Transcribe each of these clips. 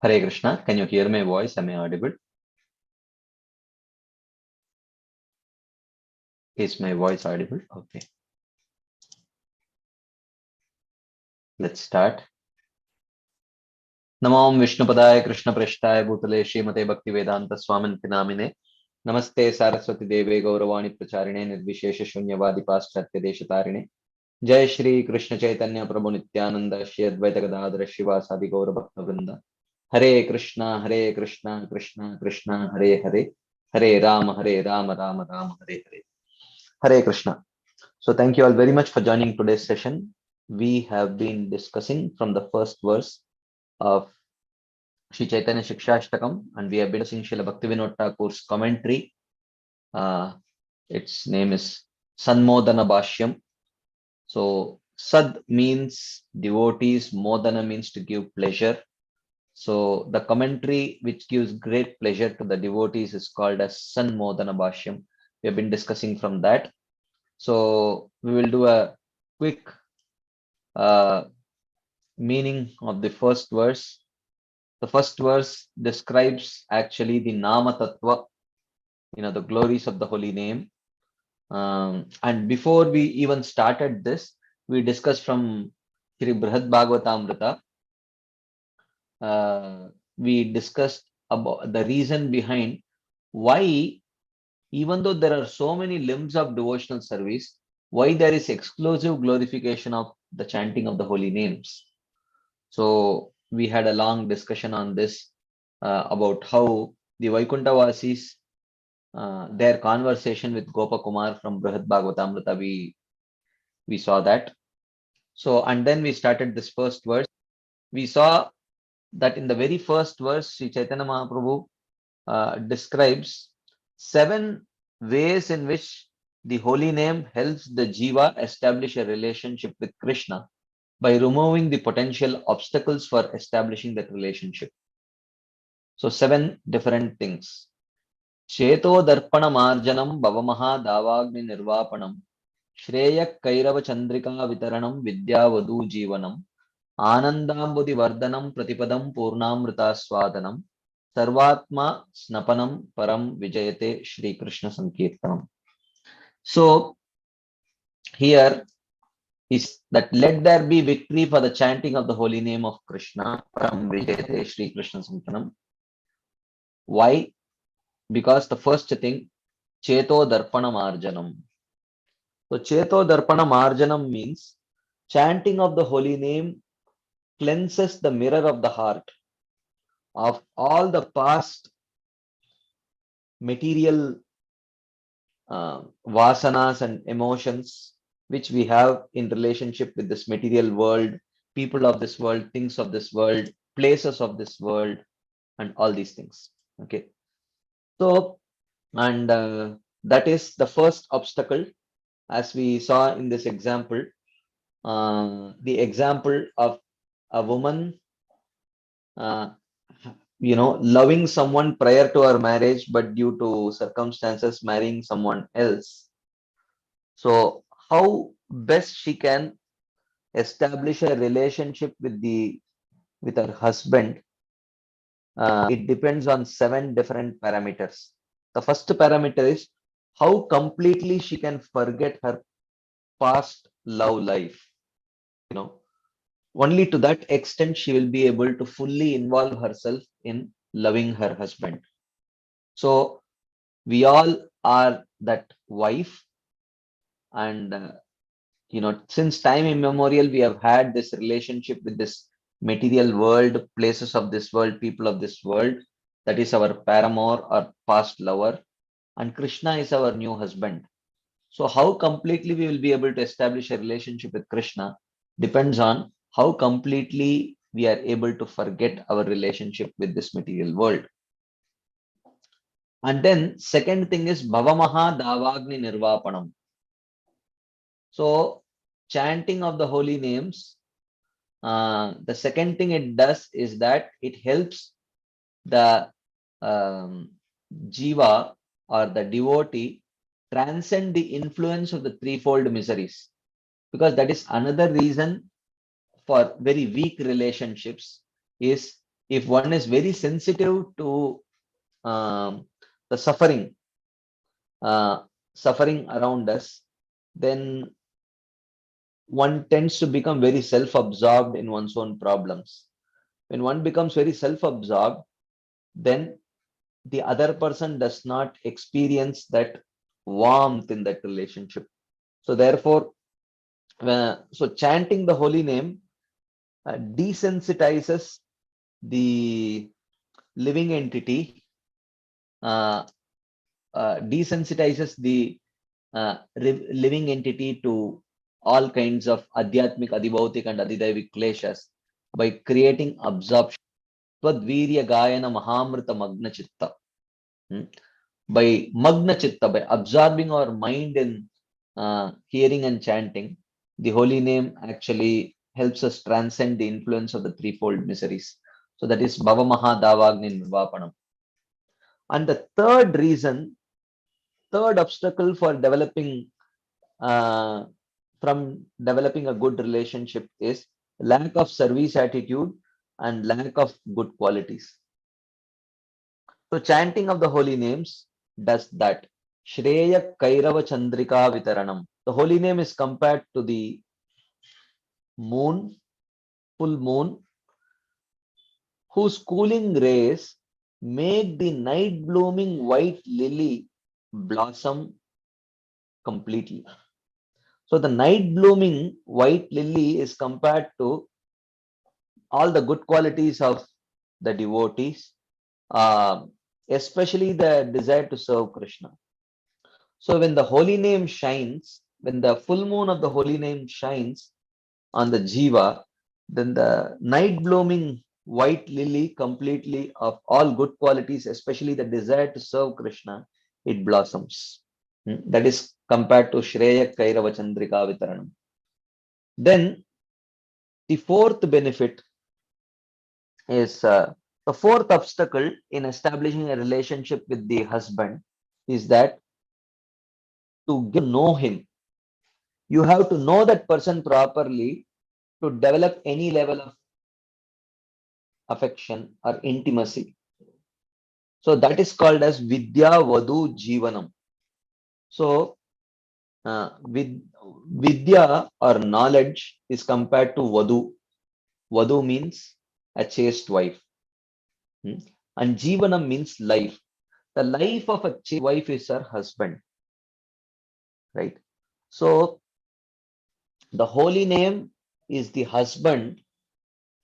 Hare Krishna. Can you hear my voice? Am I audible? Is my voice audible? Okay. Let's start. Namam Vishnupadaya Krishna Prashtaya Bhutale Srimate Bhakti Vedanta Swaminti Namine. Namaste Saraswati Deve Gauravani Pracharine Nirvishesha Shunyavadi Paschatya Deshatarine. Jai Shri Krishna Chaitanya Prabhu Nityananda Shri Advaita Gadadhara Shivasadi Gaura Bhakta Vrinda. Hare Krishna Krishna Krishna Hare Hare. Hare Rama Rama Rama Hare Hare. Hare Krishna. So thank you all very much for joining today's session. We have been discussing from the first verse of Sri Chaitanya Siksastakam, and we have been discussing Srila Bhaktivinoda Thakur's commentary. Its name is Sanmodana Bhashyam. So Sad means devotees, Modana means to give pleasure. So the commentary which gives great pleasure to the devotees is called as Sanmodana Bhashyam. We have been discussing from that. So we will do a quick meaning of the first verse. The first verse describes actually the Nama Tattva, the glories of the holy name. And before we even started this, we discussed from Sri Brihad Bhagavatamrita. We discussed about the reason behind why, even though there are so many limbs of devotional service, why there is exclusive glorification of the chanting of the holy names. So we had a long discussion on this about how the Vaikuntavasis, their conversation with Gopakumar from Brihad Bhagavatamrita, we saw that. So, and then we started this first verse. We saw that in the very first verse, Sri Chaitanya Mahaprabhu describes 7 ways in which the holy name helps the jiva establish a relationship with Krishna by removing the potential obstacles for establishing that relationship. So 7 different things. Cheto darpana marjanam bhavamaha davagni nirvapanam shreyak kairava chandrika vitaranam vidyavadu jivanam anandambudi vardhanam pratipadam purnamrita swadanam sarvatma snapanam param vijayate Shri Krishna Sankirtanam. So here is that let there be victory for the chanting of the holy name of Krishna, Param Vijayate Shri Krishna Sankirtanam. Why? Because the first thing, Cheto Darpana Marjanam. So Cheto Darpana Marjanam means chanting of the holy name cleanses the mirror of the heart of all the past material vasanas and emotions which we have in relationship with this material world, people of this world, things of this world, places of this world, and all these things. Okay. So, and that is the first obstacle, as we saw in this example, the example of a woman, loving someone prior to her marriage, but due to circumstances marrying someone else. So how best she can establish a relationship with her husband, it depends on 7 different parameters. The first parameter is how completely she can forget her past love life. Only to that extent she will be able to fully involve herself in loving her husband. So we all are that wife, and since time immemorial we have had this relationship with this material world, places of this world, people of this world. That is our paramour or past lover, and Krishna is our new husband. So how completely we will be able to establish a relationship with Krishna depends on how completely we are able to forget our relationship with this material world. And then second thing is Bhavamaha Davagni Nirvapanam. So chanting of the holy names, the second thing it does is that it helps the jiva or the devotee transcend the influence of the threefold miseries, because that is another reason for very weak relationships, is If one is very sensitive to um, the uh, suffering around us, then one tends to become very self-absorbed in one's own problems. When one becomes very self-absorbed, then the other person does not experience that warmth in that relationship. So therefore, so chanting the holy name desensitizes the living entity, uh, desensitizes the living entity to all kinds of adhyatmic, adibhautik, and adidaivic kleshas by creating absorption. Twadvirya gayana mahamrita magna chitta. By magna chitta, by absorbing our mind in hearing and chanting, the holy name actually helps us transcend the influence of the threefold miseries. So that is Bhava Maha Davagni Nirvapanam. And the third reason, third obstacle for uh, developing a good relationship is lack of service attitude and lack of good qualities. So chanting of the holy names does that. Shreya Kairava Chandrika Vitaranam. The holy name is compared to the moon, full moon, whose cooling rays make the night blooming white lily blossom completely. So the night blooming white lily is compared to all the good qualities of the devotees, uh, especially the desire to serve Krishna. So when the holy name shines, when the full moon of the holy name shines on the jiva, then the night blooming white lily completely of all good qualities, especially the desire to serve Krishna, it blossoms. That is compared to Shreya Kairava Chandrika Vitaranam. Then the fourth benefit is the fourth obstacle in establishing a relationship with the husband is that to get to know him, you have to know that person properly to develop any level of affection or intimacy. So that is called as Vidya Vadu Jivanam. So with Vidya or knowledge is compared to Vadu. Vadu means a chaste wife. Hmm? And Jivanam means life. The life of a chaste wife is her husband, right? So the holy name is the husband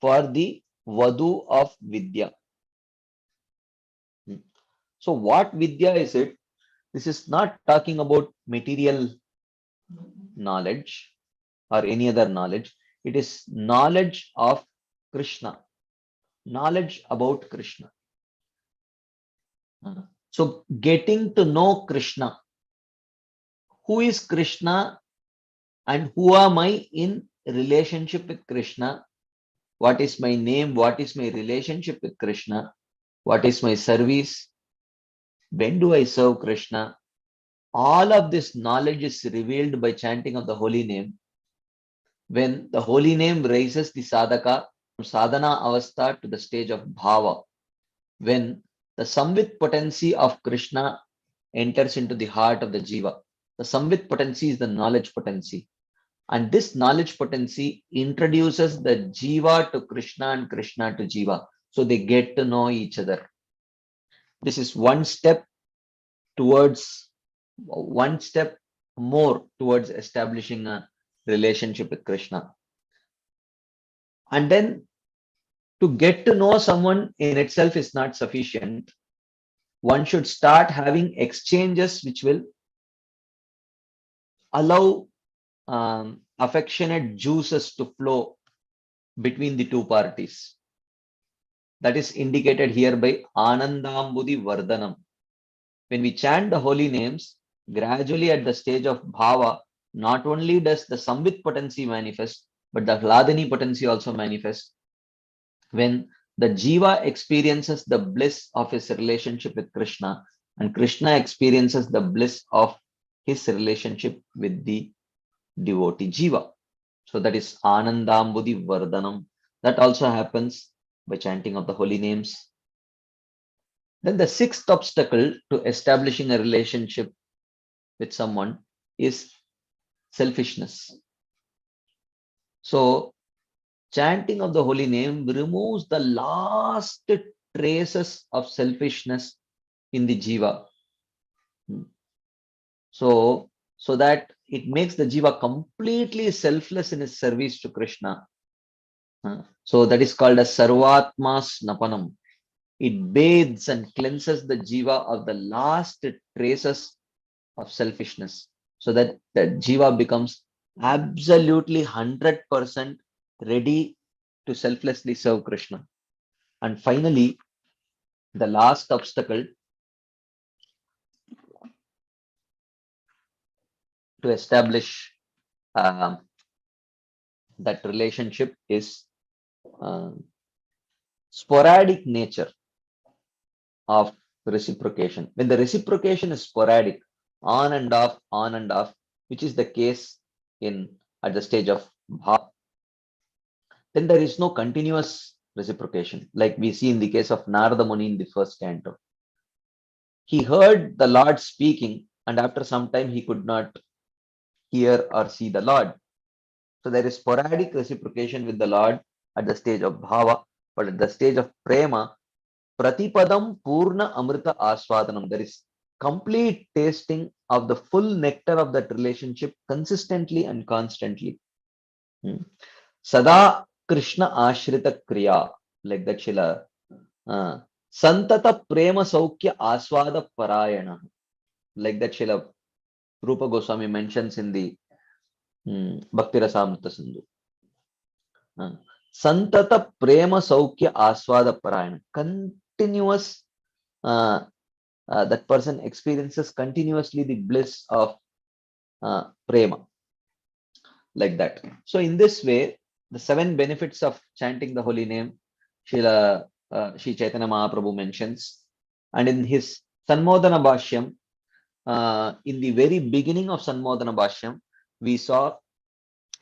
for the Vadu of Vidya. Hmm. So what Vidya is it? This is not talking about material knowledge or any other knowledge. It is knowledge of Krishna, knowledge about Krishna. So getting to know Krishna. Who is Krishna and who am I in relationship with Krishna? What is my name? What is my relationship with Krishna? What is my service? When do I serve Krishna? All of this knowledge is revealed by chanting of the holy name. When the holy name raises the sadhaka from sadhana avastha to the stage of bhava, when the samvit potency of Krishna enters into the heart of the jiva. The samvit potency is the knowledge potency. And this knowledge potency introduces the jiva to Krishna and Krishna to jiva. So they get to know each other. This is one step more towards establishing a relationship with Krishna. And then to get to know someone in itself is not sufficient. One should start having exchanges which will allow affectionate juices to flow between the two parties. That is indicated here by Anandambudhi Vardhanam. When we chant the holy names, gradually at the stage of bhava, not only does the samvit potency manifest, but the hladini potency also manifests. When the jiva experiences the bliss of his relationship with Krishna, and Krishna experiences the bliss of his relationship with the devotee jiva. So that is Anandambudhi Vardhanam. That also happens by chanting of the holy names. Then the sixth obstacle to establishing a relationship with someone is selfishness. So chanting of the holy name removes the last traces of selfishness in the jiva. So that it makes the jiva completely selfless in his service to Krishna. So that is called as sarvatma snapanam. It bathes and cleanses the jiva of the last traces of selfishness, so that the jiva becomes absolutely 100% ready to selflessly serve Krishna. And finally, the last obstacle to establish that relationship is uh, sporadic nature of reciprocation. When the reciprocation is sporadic, on and off, which is the case in at the stage of bhava, then there is no continuous reciprocation, like we see in the case of Narada Muni in the first canto. He heard the Lord speaking, and after some time he could not hear or see the Lord. So there is sporadic reciprocation with the Lord at the stage of bhava, but at the stage of prema, pratipadam purna amrita aswadanam. There is complete tasting of the full nectar of that relationship consistently and constantly. Sada Krishna ashrita kriya, like that Shila. Santata prema saukya aswada parayana, like that Shila Rupa Goswami mentions in the Bhakti Rasamrita Sindhu. Santata prema saukya aswada parayana. Continuous, that person experiences continuously the bliss of prema, like that. So in this way, the 7 benefits of chanting the holy name, Sri Chaitanya Mahaprabhu mentions. And in his Sanmodana Bhashyam, in the very beginning of Sanmodana Bhashyam, we saw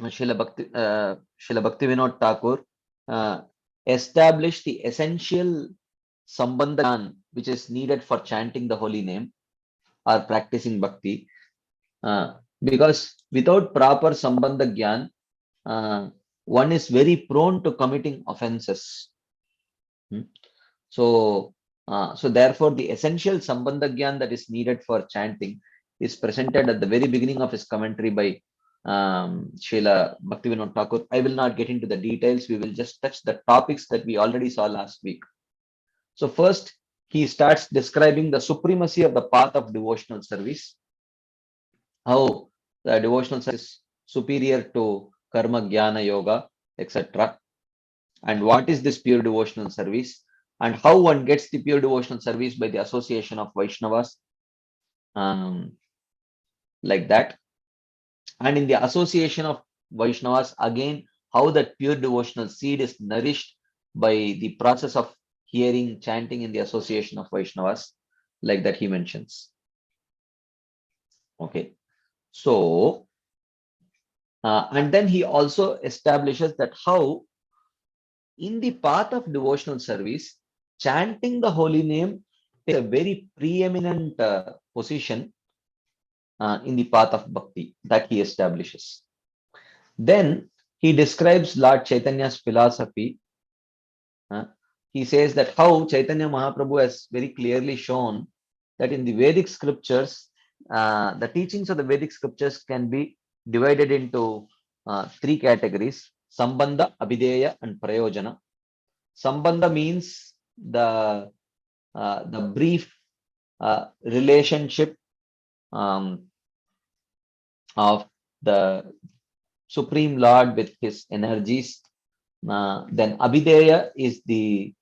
Srila Bhaktivinoda Thakur establish the essential sambandha which is needed for chanting the holy name or practicing bhakti. Because without proper sambandha gyan, one is very prone to committing offenses. So therefore, the essential sambandha gyan that is needed for chanting is presented at the very beginning of his commentary by Srila Bhaktivinoda Thakur. I will not get into the details. We will just touch the topics that we already saw last week. So first, he starts describing the supremacy of the path of devotional service, how the devotional service is superior to karma, jnana, yoga, etc. And what is this pure devotional service, and how one gets the pure devotional service by the association of Vaishnavas, like that. And in the association of Vaishnavas, again, how that pure devotional seed is nourished by the process of hearing, chanting in the association of Vaishnavas, like that he mentions. Okay. So, and then he also establishes that how in the path of devotional service, chanting the holy name is a very preeminent position in the path of bhakti that he establishes. Then he describes Lord Chaitanya's philosophy. He says that how Chaitanya Mahaprabhu has very clearly shown that in the Vedic scriptures, the teachings of the Vedic scriptures can be divided into 3 categories: Sambandha, Abhideya, and Prayojana. Sambandha means the brief relationship of the Supreme Lord with his energies. Then Abhideya is the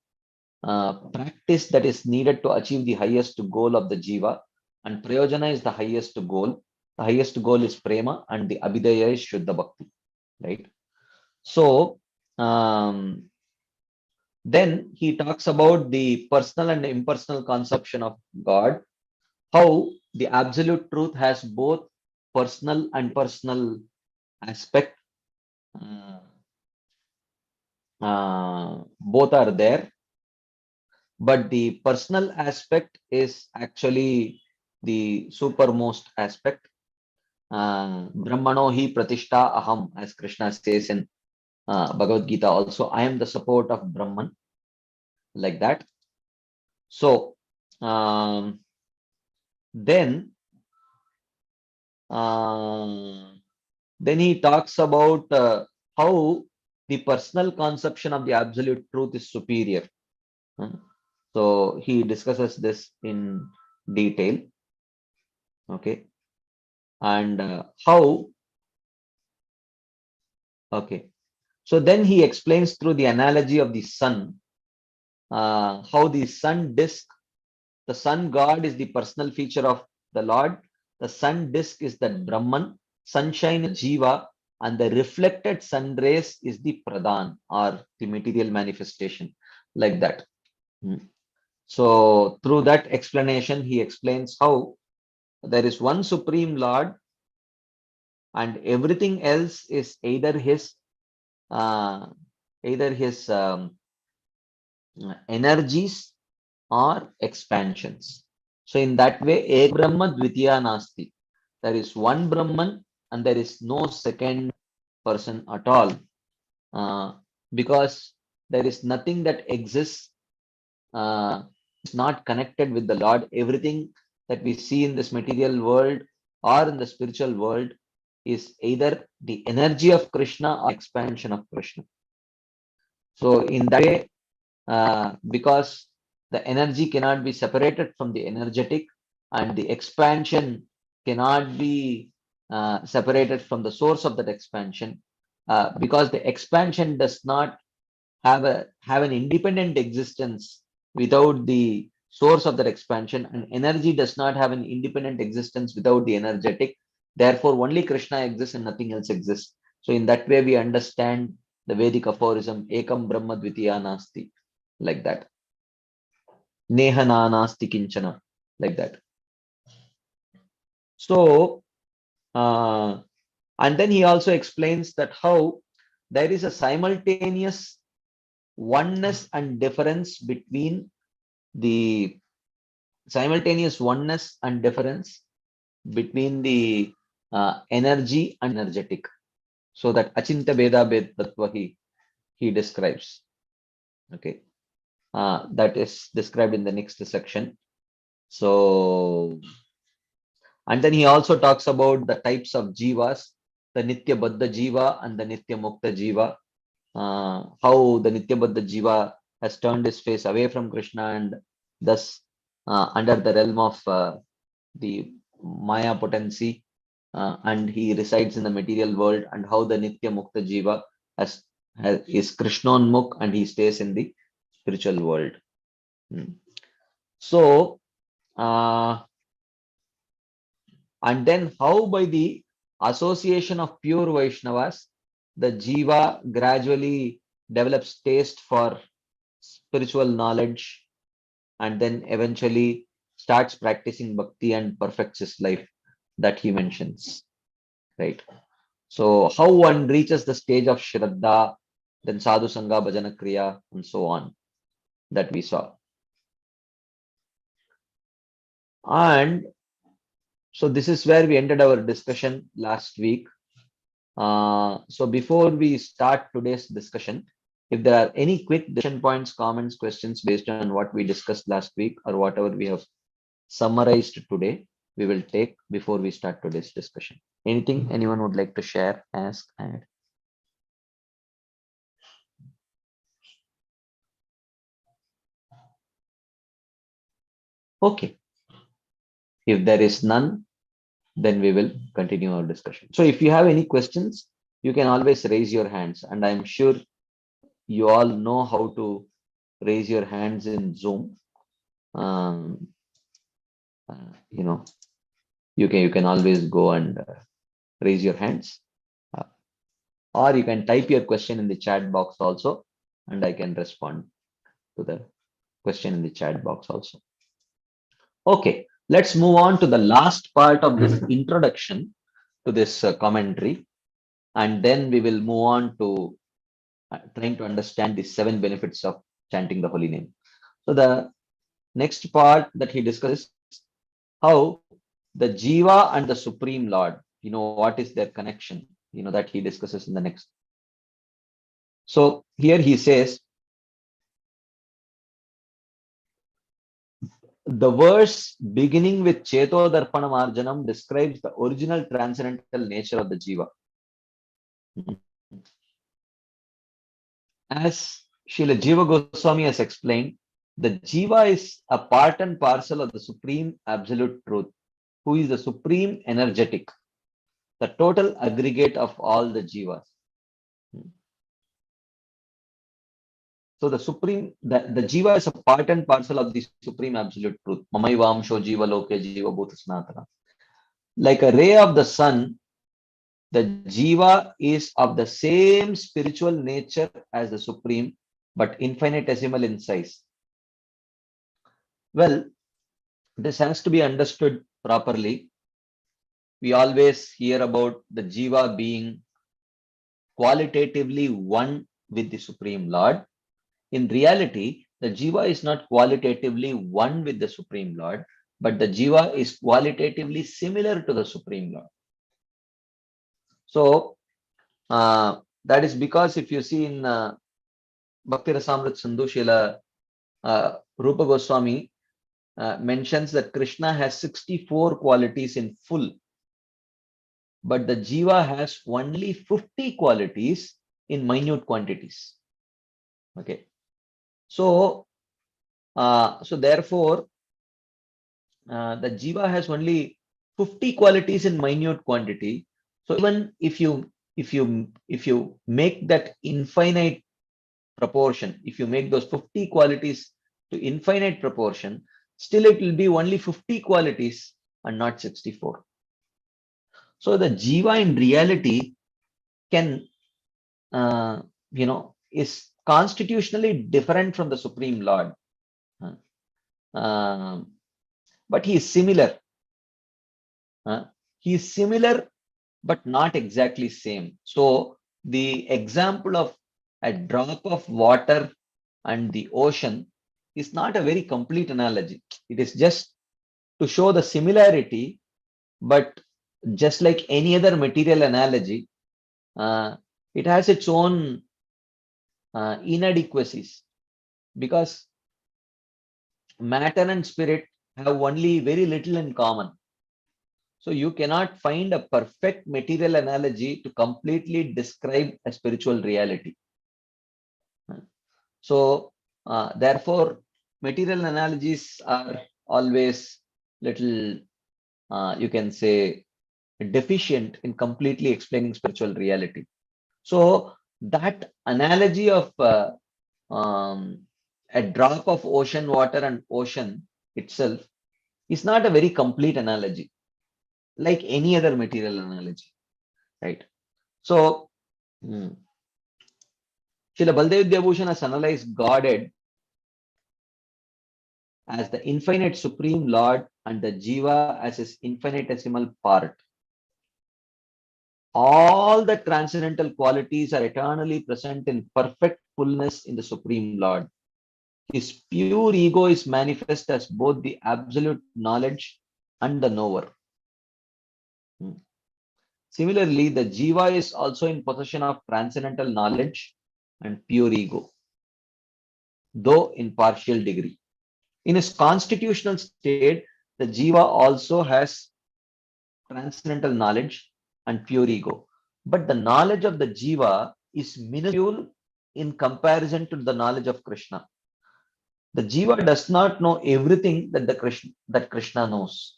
practice that is needed to achieve the highest goal of the jiva, and Prayojana is the highest goal. The highest goal is prema, and the Abhideya is Shuddha Bhakti, right? So then he talks about the personal and impersonal conception of God, how the absolute truth has both personal and personal aspect. both are there, but the personal aspect is actually the supermost aspect. Brahmano hi pratishta aham, as Krishna says in Bhagavad Gita also, I am the support of Brahman, like that. So then then he talks about how the personal conception of the absolute truth is superior. So he discusses this in detail. Okay. And how, okay. So then he explains through the analogy of the sun, how the sun disk, the sun god is the personal feature of the Lord. The sun disk is that Brahman, sunshine is Jiva, and the reflected sun rays is the Pradhan, or the material manifestation, like that. So through that explanation, he explains how there is one supreme Lord, and everything else is either his uh, energies or expansions. So in that way, Ek Brahma Dvitiya Nasti. There is one Brahman and there is no second person at all. Because there is nothing that exists, is not connected with the Lord. Everything that we see in this material world or in the spiritual world is either the energy of Krishna or expansion of Krishna. So in that way, because the energy cannot be separated from the energetic, and the expansion cannot be separated from the source of that expansion, because the expansion does not have an independent existence without the source of that expansion, and energy does not have an independent existence without the energetic. Therefore only Krishna exists and nothing else exists. So in that way we understand the Vedic aphorism Ekam Brahma Dvitiya Nasti, like that. Neha Nasti Kinchana, like that. So and then he also explains that how there is a simultaneous oneness and difference between the energy and energetic. So that Achinta Veda Tattva he describes. Okay. That is described in the next section. So, and then he also talks about the types of jivas, the Nitya Baddha Jiva and the Nitya Mukta Jiva. How the Nitya Baddha Jiva has turned his face away from Krishna and thus under the realm of the Maya potency, and he resides in the material world, and how the Nitya Mukta Jiva is Krishnonmukh and he stays in the spiritual world. So, and then how by the association of pure Vaishnavas, the Jiva gradually develops taste for spiritual knowledge, and then eventually starts practicing bhakti and perfects his life, that he mentions, right? So how one reaches the stage of Shraddha, then Sadhu Sangha, Bhajana Kriya, and so on, that we saw. And so this is where we ended our discussion last week. So before we start today's discussion, if there are any quick discussion points, comments, questions based on what we discussed last week or whatever we have summarized today, we will take before we start today's discussion. Anything anyone would like to share, ask, add? Okay. If there is none, then we will continue our discussion. So if you have any questions, you can always raise your hands, and I'm sure you all know how to raise your hands in Zoom. You know, you can always go and raise your hands, or you can type your question in the chat box also, and I can respond to the question in the chat box also. Okay, let's move on to the last part of this introduction to this commentary, and then we will move on to trying to understand the 7 benefits of chanting the holy name. So the next part that he discusses how the Jiva and the Supreme Lord, what is their connection, that he discusses in the next. So here he says, the verse beginning with Cheto Darpanam Arjanam describes the original transcendental nature of the Jiva. As Srila Jiva Goswami has explained, the Jiva is a part and parcel of the Supreme Absolute Truth, who is the Supreme Energetic, the total aggregate of all the Jivas. So the Jiva is a part and parcel of the Supreme Absolute Truth. Mamaivamsho Jiva Loke Jiva Bhuta Sanatana. Like a ray of the sun, the Jiva is of the same spiritual nature as the Supreme, but infinitesimal in size. Well, this has to be understood properly. We always hear about the Jiva being qualitatively one with the Supreme Lord. In reality, the Jiva is not qualitatively one with the Supreme Lord, but the Jiva is qualitatively similar to the Supreme Lord. So, that is because if you see in Bhakti Rasamrit Sindhu, Srila Rupa Goswami mentions that Krishna has 64 qualities in full, but the Jiva has only 50 qualities in minute quantities. Okay. So, therefore, the Jiva has only 50 qualities in minute quantity. So even if you make that infinite proportion, if you make those 50 qualities to infinite proportion, still it will be only 50 qualities and not 64. So the Jiva in reality can, is constitutionally different from the Supreme Lord. But he is similar. He is similar, but not exactly same. So the example of a drop of water and the ocean is not a very complete analogy. It is just to show the similarity, but just like any other material analogy, it has its own inadequacies, because matter and spirit have only very little in common. So you cannot find a perfect material analogy to completely describe a spiritual reality. So therefore, material analogies are always little, you can say, deficient in completely explaining spiritual reality. So that analogy of a drop of ocean water and ocean itself is not a very complete analogy, like any other material analogy, right? So, Srila Baldev Vidyabhushan has analyzed Godhead as the infinite Supreme Lord and the Jiva as his infinitesimal part. All the transcendental qualities are eternally present in perfect fullness in the Supreme Lord. His pure ego is manifest as both the absolute knowledge and the knower. Similarly, the Jiva is also in possession of transcendental knowledge and pure ego, though in partial degree. In his constitutional state, the Jiva also has transcendental knowledge and pure ego. But the knowledge of the Jiva is minuscule in comparison to the knowledge of Krishna. The Jiva does not know everything that Krishna knows.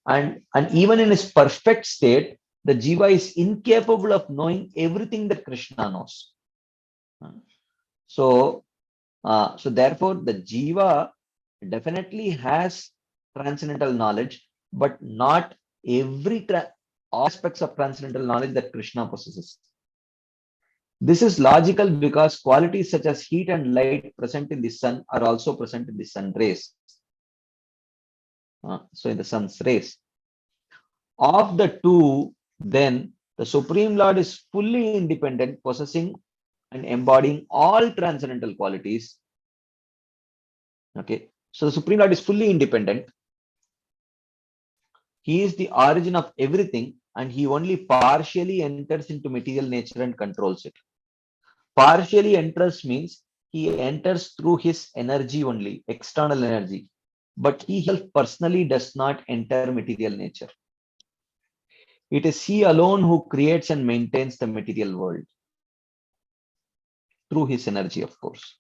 And even in his perfect state, the Jiva is incapable of knowing everything that Krishna knows. So therefore, the Jiva definitely has transcendental knowledge, but not every aspects of transcendental knowledge that Krishna possesses. This is logical because qualities such as heat and light present in the sun are also present in the sun rays. So in the sun's rays. Of the two, then The Supreme Lord is fully independent, possessing and embodying all transcendental qualities. Okay. So the Supreme Lord is fully independent. He is the origin of everything, and he only partially enters into material nature and controls it. Partially enters means he enters through his energy only, external energy, but he himself personally does not enter material nature. It is he alone who creates and maintains the material world through his energy, of course,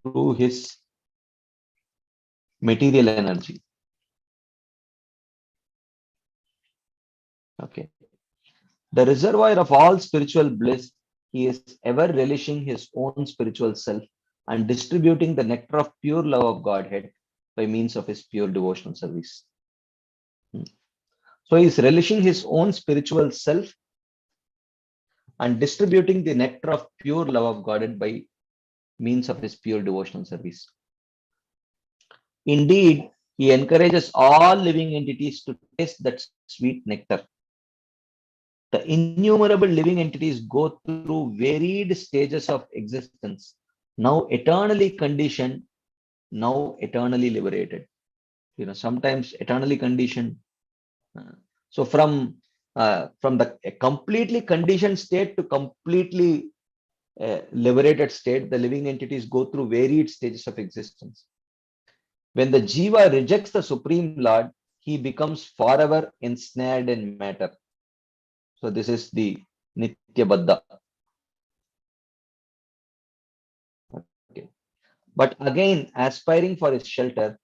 through his material energy. Okay. The reservoir of all spiritual bliss, he is ever relishing his own spiritual self and distributing the nectar of pure love of Godhead by means of his pure devotional service. So he is relishing his own spiritual self and distributing the nectar of pure love of Godhead by means of his pure devotional service. Indeed, he encourages all living entities to taste that sweet nectar. The innumerable living entities go through varied stages of existence, now eternally conditioned, now eternally liberated. Sometimes eternally conditioned. So from the completely conditioned state to completely liberated state, the living entities go through varied stages of existence. When the jiva rejects the Supreme Lord, he becomes forever ensnared in matter. So this is the Nitya Baddha. Okay. But again, aspiring for his shelter,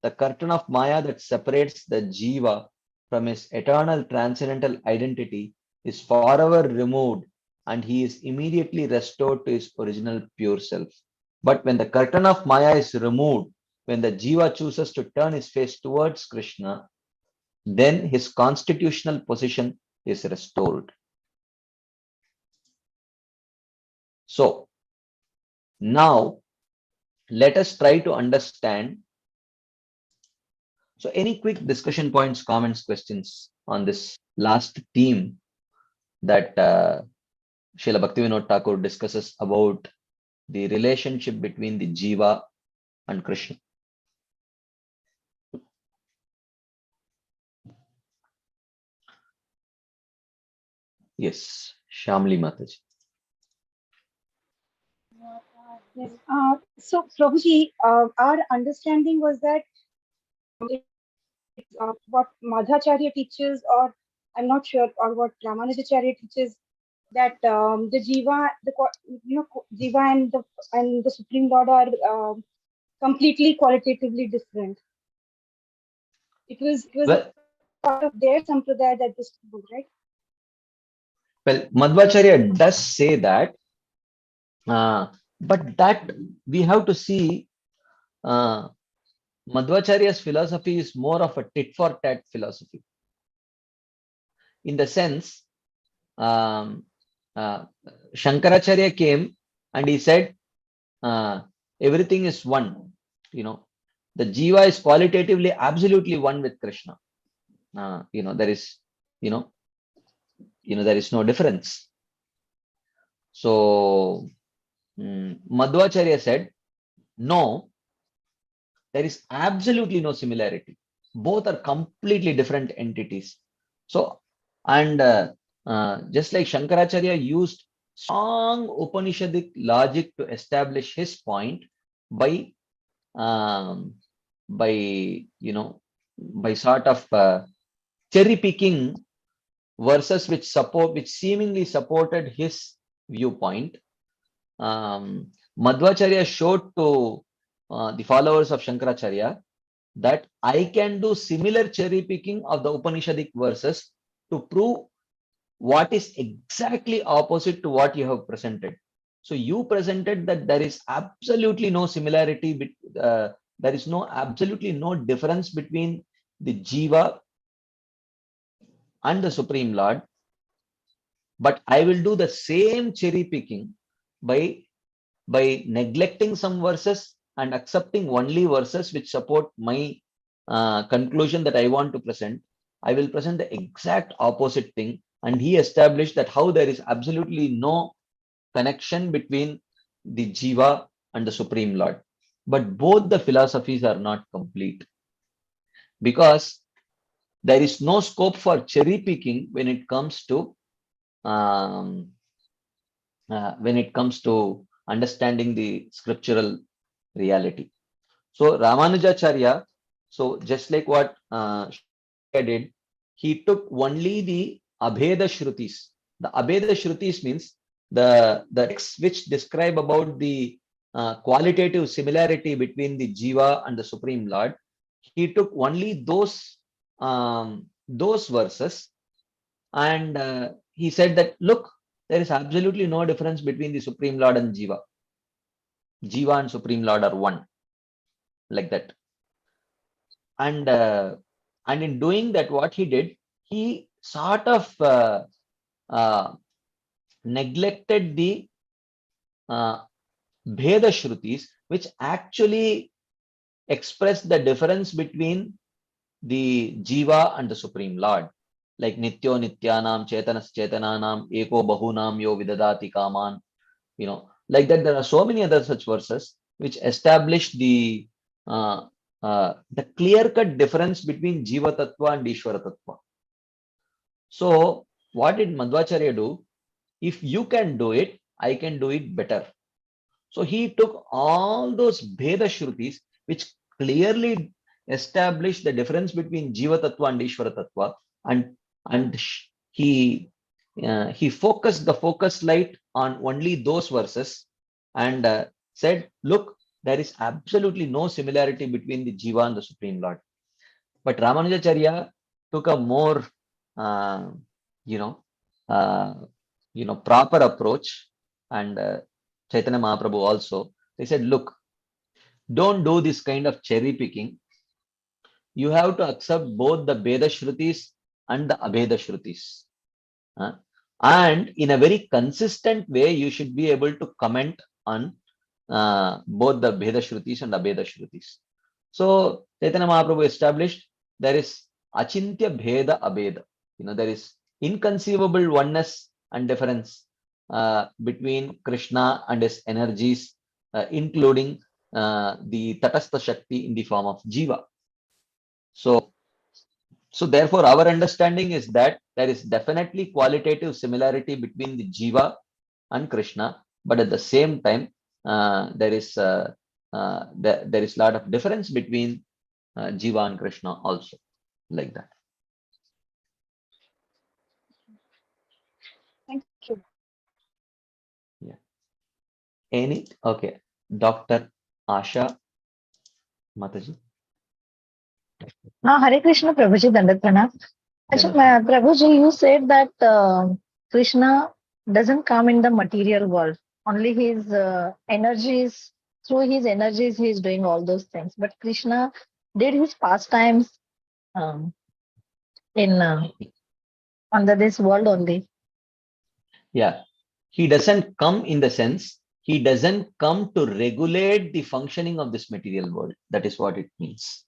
the curtain of Maya that separates the jiva from his eternal transcendental identity is forever removed, and he is immediately restored to his original pure self. But when the curtain of Maya is removed, when the jiva chooses to turn his face towards Krishna, then his constitutional position is restored. So now let us try to understand. So any quick discussion points, comments, questions on this last theme that Srila Bhaktivinoda Thakur discusses about the relationship between the jiva and Krishna? Yes, Shamli Mataji. Yes. So, Prabhuji, our understanding was that what Madhacharya teaches, or I'm not sure, or what Ramanujacharya teaches, that the jiva, jiva and the Supreme Lord are completely qualitatively different. It was a Well, part of their sampradaya that this book, right? Madhvacharya does say that, but that we have to see. Madhvacharya's philosophy is more of a tit for tat philosophy, in the sense, um, uh, Shankaracharya came and he said, everything is one. The jiva is qualitatively absolutely one with Krishna. There is, you know, there is no difference. So Madhvacharya said, no, there is absolutely no similarity. Both are completely different entities. So, and just like Shankaracharya used strong Upanishadic logic to establish his point by, um, by sort of cherry picking verses which seemingly supported his viewpoint. Madhvacharya showed to the followers of Shankaracharya that I can do similar cherry picking of the Upanishadic verses to prove what is exactly opposite to what you have presented. So you presented that there is absolutely no similarity, there is absolutely no difference between the jiva and the Supreme Lord, but I will do the same cherry picking by neglecting some verses and accepting only verses which support my conclusion that I want to present. I will present the exact opposite thing. And he established that how there is absolutely no connection between the Jiva and the Supreme Lord. But both the philosophies are not complete because there is no scope for cherry picking um, when it comes to understanding the scriptural reality. So Ramanujacharya, so just like what Shankaracharya did, he took only the Abheda Shrutis. The Abheda Shrutis means the texts which describe about the qualitative similarity between the Jiva and the Supreme Lord. He took only those verses, and he said that, look, there is absolutely no difference between the Supreme Lord and Jiva. Jiva and Supreme Lord are one, like that. And in doing that, what he did, he sort of uh, neglected the uh, Bheda Shrutis, which actually express the difference between the Jiva and the Supreme Lord. Like Nityo Nityanam, Chetanas Chetananam, Eko Bahunam Yo Vidadati Kaman. Like that, there are so many other such verses which establish the clear-cut difference between Jiva Tattva and Ishvara Tattva. So what did Madhvacharya do? If you can do it, I can do it better. So he took all those Bheda Shrutis, which clearly establish the difference between Jiva Tattva and Ishvara Tattva, and he focused the focus light on only those verses and said, look, there is absolutely no similarity between the Jiva and the Supreme Lord. But Ramanujacharya took a more, uh, you know, uh, proper approach, and Chaitanya Mahaprabhu also. They said, look, don't do this kind of cherry picking. You have to accept both the Veda Shrutis and the Abheda Shrutis. And in a very consistent way, you should be able to comment on both the Veda Shrutis and Abheda Shrutis. So Chaitanya Mahaprabhu established there is Achintya Bheda Abheda. There is inconceivable oneness and difference between Krishna and his energies, including the Tatastha Shakti in the form of Jiva. So therefore, our understanding is that there is definitely qualitative similarity between the Jiva and Krishna, but at the same time, there is a lot of difference between Jiva and Krishna also, like that. Thank you. Yeah. Okay. Dr. Asha Mataji. Hare Krishna, Prabhuji, Dandat Pranam. Prabhuji, you said that Krishna doesn't come in the material world. Only his energies, through his energies, he is doing all those things. But Krishna did his pastimes in under this world only. Yeah. He doesn't come in the sense, he doesn't come to regulate the functioning of this material world. That is what it means.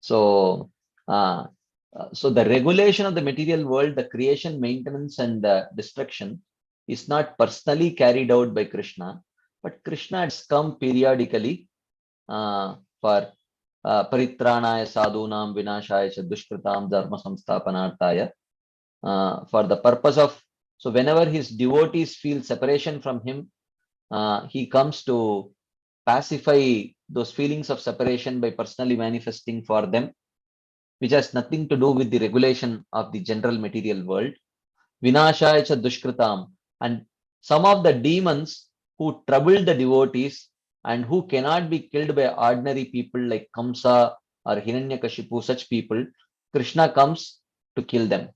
So, so the regulation of the material world, the creation, maintenance, and destruction is not personally carried out by Krishna, but Krishna has come periodically for paritranaya sadhunam vinashaya cha dushkritam dharma samsthapanarthaya, for the purpose of, so whenever his devotees feel separation from him, he comes to pacify those feelings of separation by personally manifesting for them, which has nothing to do with the regulation of the general material world. Vinashaya cha dushkritam, and some of the demons who trouble the devotees and who cannot be killed by ordinary people like Kamsa or Hiranyakashipu, such people, Krishna comes to kill them,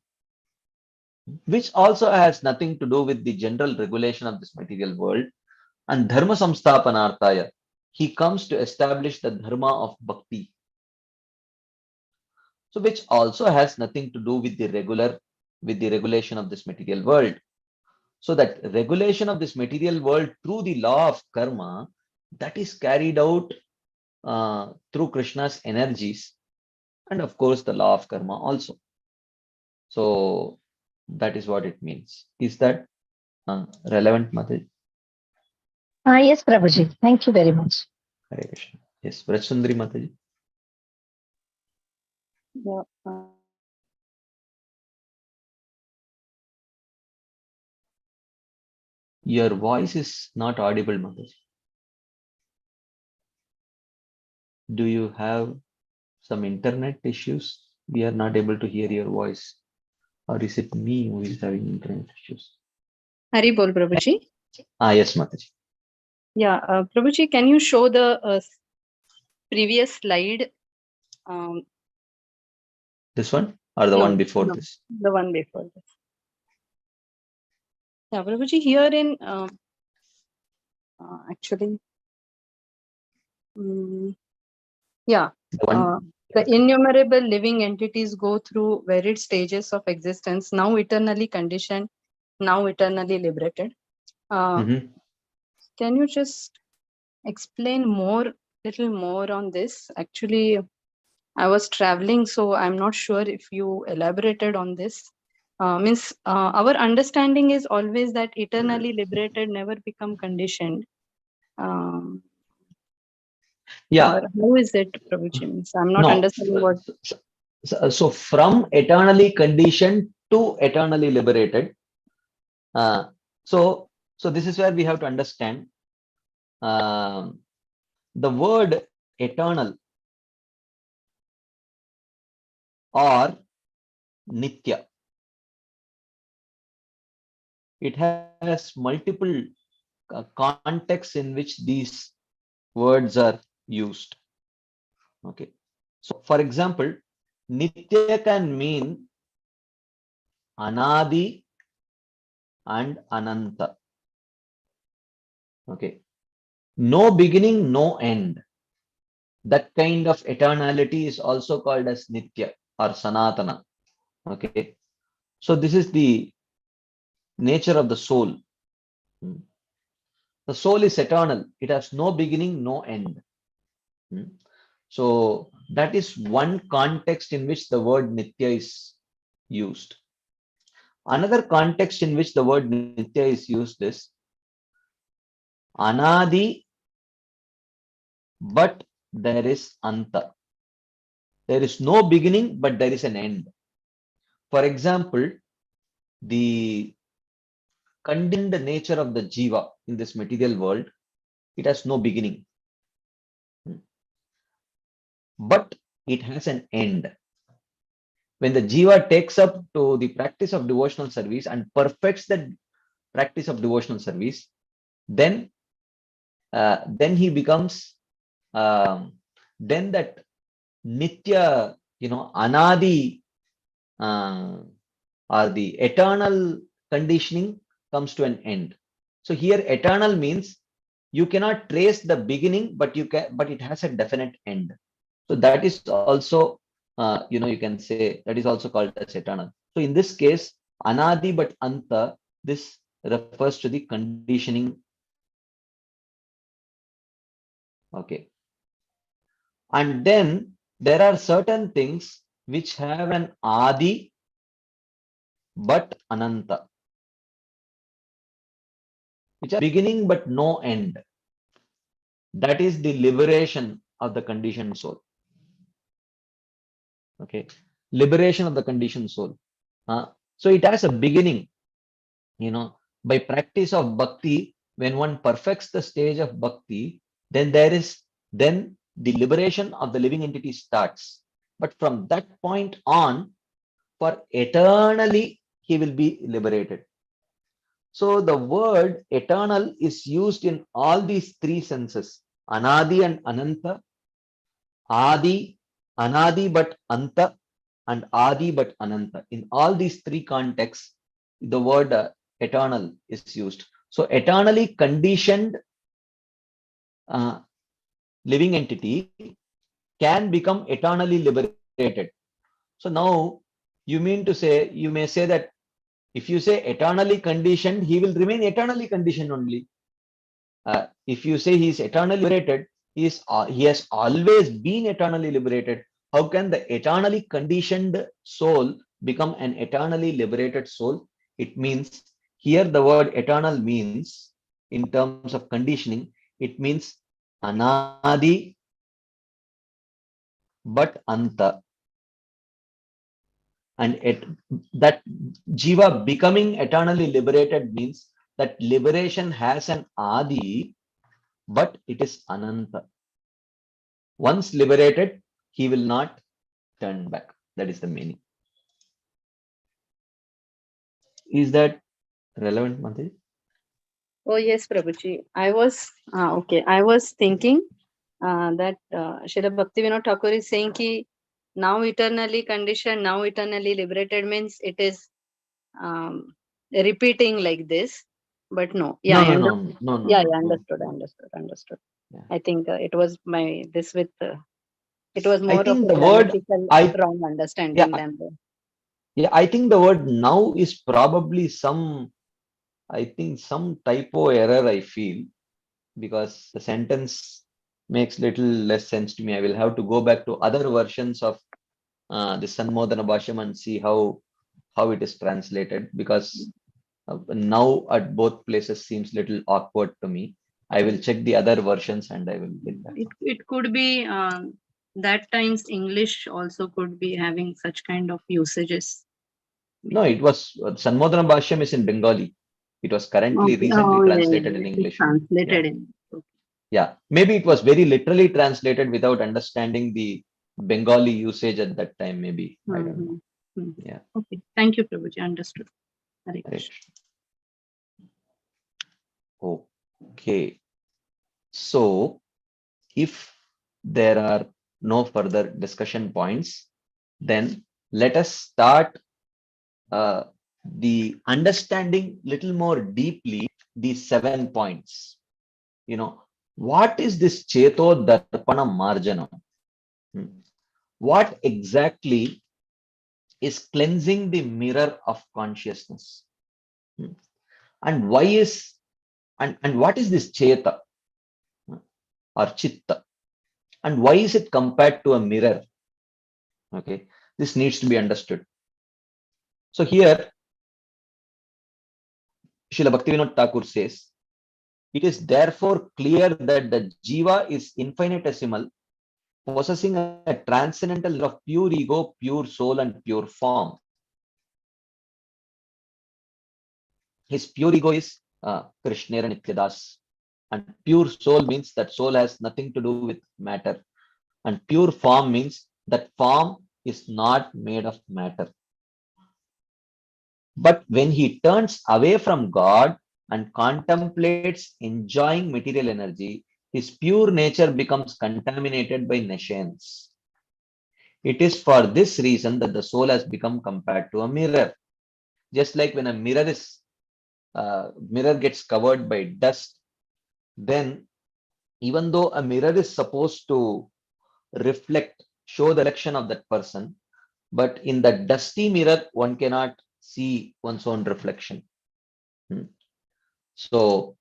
which also has nothing to do with the general regulation of this material world. And dharma samsthapanarthaya, he comes to establish the dharma of bhakti, so which also has nothing to do with the regulation of this material world. So that regulation of this material world through the law of karma, that is carried out through Krishna's energies, and of course the law of karma also. So that is what it means. Is that relevant, Mataji? Yes, Prabhuji. Thank you very much. Hare Krishna. Yes, Vrachsundari Mataji. Yeah, Your voice is not audible, Mataji. Do you have some internet issues? We are not able to hear your voice. Or is it me who is having internet issues? Hari Bol, Prabhuji. Yes, Mataji. Yeah, Prabhuji, can you show the previous slide? This one or the No, one before no, this? the one before this. Yeah, Prabhuji, here in actually, yeah, The one. the innumerable living entities go through varied stages of existence, now eternally conditioned, now eternally liberated. Mhm. Can you just explain little more on this? Actually, I was traveling, so I'm not sure if you elaborated on this. Means our understanding is always that eternally liberated never become conditioned. Yeah. Or how is it, Prabhuji? Means I'm not No. understanding what. So from eternally conditioned to eternally liberated. So this is where we have to understand the word eternal or nitya. It has multiple contexts in which these words are used. Okay. So for example, nitya can mean anadi and ananta. Okay. No beginning, no end. That kind of eternality is also called as nitya or sanatana. Okay. So this is the nature of the soul. The soul is eternal. It has no beginning, no end. So that is one context in which the word nitya is used. Another context in which the word nitya is used is anadi, but there is anta. There is no beginning, but there is an end. For example, the conditioned nature of the jiva in this material world, it has no beginning, but it has an end. When the jiva takes up to the practice of devotional service and perfects the practice of devotional service, then he becomes then that nitya, anadi, or the eternal conditioning comes to an end. So here eternal means you cannot trace the beginning, but it has a definite end. So that is also you can say that is also called as eternal. So in this case, anadi but anta, this refers to the conditioning. Okay. And then there are certain things which have an adi but ananta, which are beginning but no end. That is the liberation of the conditioned soul. Okay. Liberation of the conditioned soul. So it has a beginning, by practice of bhakti. When one perfects the stage of bhakti, then the liberation of the living entity starts. But from that point on, for eternally, he will be liberated. So the word eternal is used in all these three senses: anadi and ananta, adi, anadi but anta, and adi but ananta. In all these three contexts, the word eternal is used. So eternally conditioned living entity can become eternally liberated. So now you may say that if you say eternally conditioned, he will remain eternally conditioned only. If you say he is eternally liberated, he has always been eternally liberated. How can the eternally conditioned soul become an eternally liberated soul. It means, here the word eternal means, in terms of conditioning, it means anadi but anta. And that jiva becoming eternally liberated means that liberation has an adi, but it is ananta. Once liberated, he will not turn back. That is the meaning. Is that relevant, Mataji? Oh yes, Prabhuji. I was thinking that Srila Bhaktivinoda Thakur is saying ki now eternally conditioned, now eternally liberated means it is repeating like this. But no, yeah, I understood. Yeah, understood. Yeah. I think it was it was I more of think a the word grammatical I wrong understanding than the. yeah, I think the word now is probably some typo error, I feel, because the sentence makes little less sense to me. I will have to go back to other versions of the Sanmodana Bhashyam and see how it is translated, because now at both places seems little awkward to me. I will check the other versions and I will get back. It could be that times English also could be having such kind of usages. No, it was Sanmodana Bhashyam is in Bengali. It was recently translated in It is English. translated in. Yeah, maybe it was very literally translated without understanding the Bengali usage at that time. Maybe I don't know. Yeah. Okay. Thank you, Prabhuji. Understood. Hare Right. Krishna. Okay. So, if there are no further discussion points, then let us start the understanding little more deeply these 7 points. What is this Cheto Darpana Marjanam? What exactly is cleansing the mirror of consciousness? And why is and what is this Cheta or Chitta? And why is it compared to a mirror? Okay, this needs to be understood. So here, Srila Bhaktivinoda Thakur says, it is therefore clear that the jiva is infinitesimal, possessing a transcendental of pure ego, pure soul, and pure form. His pure ego is Krishnera Nityadas, and pure soul means that soul has nothing to do with matter, and pure form means that form is not made of matter. But when he turns away from God and contemplates enjoying material energy, his pure nature becomes contaminated by nescience. It is for this reason that the soul has become compared to a mirror. Just like when a mirror gets covered by dust, then even though a mirror is supposed to show the reflection of that person, but in the dusty mirror, one cannot see one's own reflection. So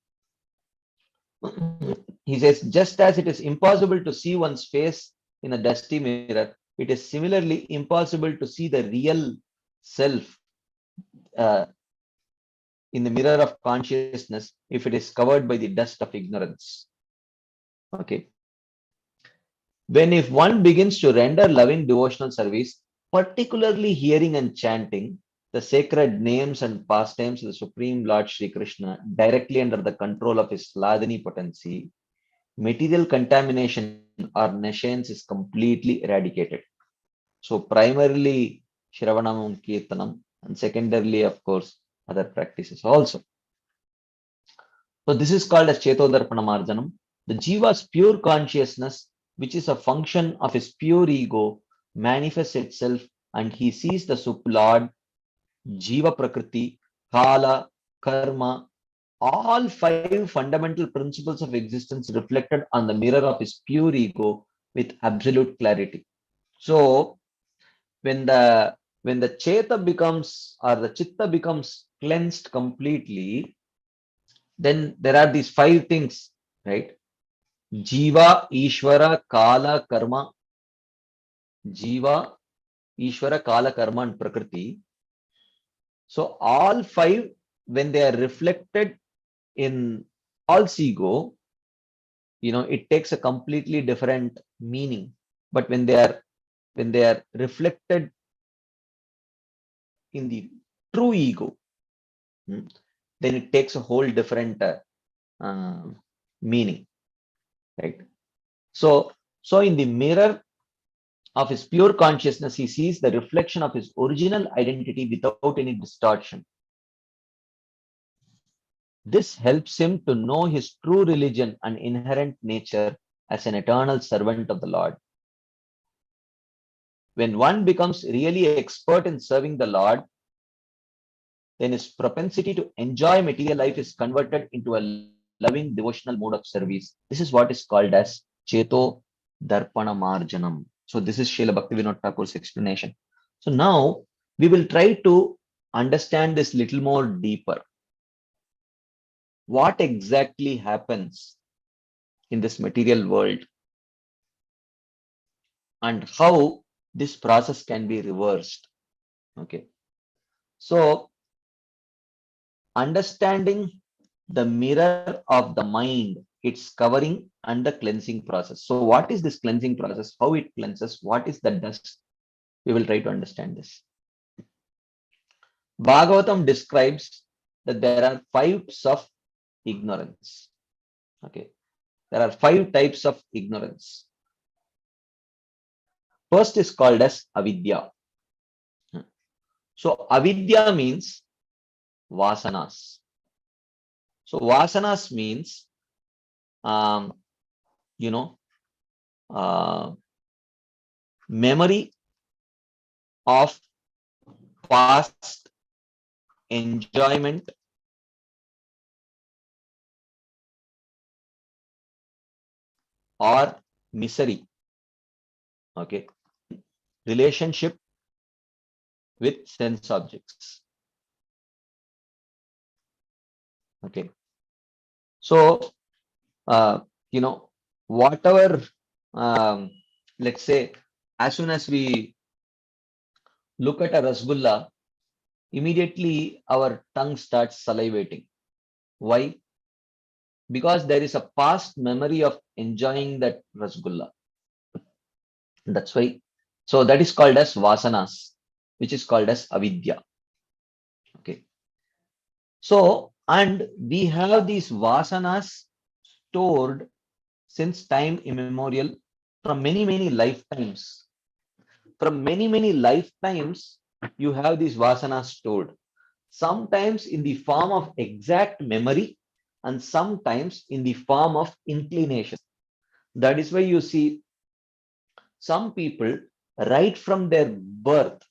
he says, just as it is impossible to see one's face in a dusty mirror, it is similarly impossible to see the real self in the mirror of consciousness if it is covered by the dust of ignorance. Okay. If one begins to render loving devotional service, particularly hearing and chanting the sacred names and pastimes of the Supreme Lord Sri Krishna directly under the control of his Hladini potency, material contamination or nescience is completely eradicated. So primarily Shravanam and Kirtanam, and secondarily, of course, other practices also. So this is called as Chetodarpana Marjanam. The Jiva's pure consciousness, which is a function of his pure ego, manifests itself and he sees the Suplord, Jiva Prakriti, Kala, Karma, all 5 fundamental principles of existence reflected on the mirror of his pure ego with absolute clarity. So when the Cheta becomes, or the Chitta becomes cleansed completely, then there are these 5 things, right? Jiva, Ishvara, Kala, Karma. Jiva, Ishvara, Kala, Karma, and Prakriti. So all five, when they are reflected in false ego, it takes a completely different meaning. But when they are reflected in the true ego, then it takes a whole different meaning, right? So in the mirror of his pure consciousness, he sees the reflection of his original identity without any distortion. This helps him to know his true religion and inherent nature as an eternal servant of the Lord. When one becomes really expert in serving the Lord, then his propensity to enjoy material life is converted into a loving devotional mode of service. This is what is called as Cheto Darpana Marjanam. So this is Srila Bhaktivinoda Thakur's explanation. So now we will try to understand this little more deeper. What exactly happens in this material world and how this process can be reversed. Okay. So understanding the mirror of the mind, its covering and the cleansing process. So what is this cleansing process? How it cleanses? What is the dust? We will try to understand this. Bhagavatam describes that there are 5 types of ignorance. Okay. There are 5 types of ignorance. First is called as avidya. So avidya means vasanas. So vasanas means, memory of past enjoyment or misery. Okay. Relationship with sense objects. Okay. So, whatever, let's say, as soon as we look at a rasgulla, immediately our tongue starts salivating. Why? Because there is a past memory of enjoying that rasgulla. That's why. So that is called as vasanas, which is called as avidya. Okay. So, and we have these vasanas stored since time immemorial from many, many lifetimes. From many, many lifetimes, you have these vasanas stored. Sometimes in the form of exact memory and sometimes in the form of inclination. That is why you see some people right from their birth,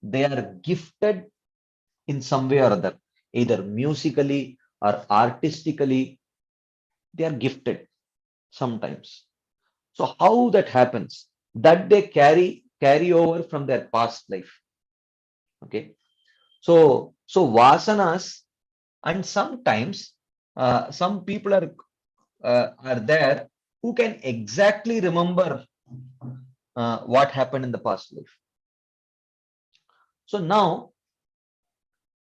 they are gifted in some way or other, either musically or artistically, they are gifted sometimes. So how that happens? That they carry over from their past life. Okay. So vasanas, and sometimes some people are there who can exactly remember what happened in the past life. So now,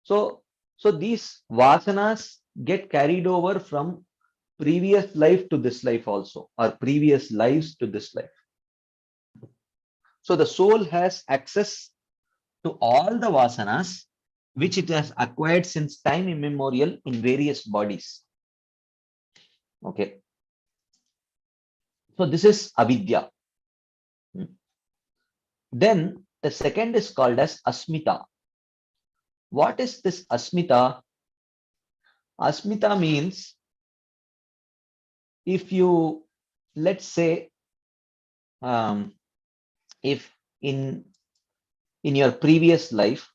so these vasanas get carried over from previous life to this life also, or previous lives to this life. So the soul has access to all the vasanas which it has acquired since time immemorial in various bodies. Okay. So this is avidya. Then the second is called as asmita. What is this asmita? Asmita means, if you, let's say, if in your previous life,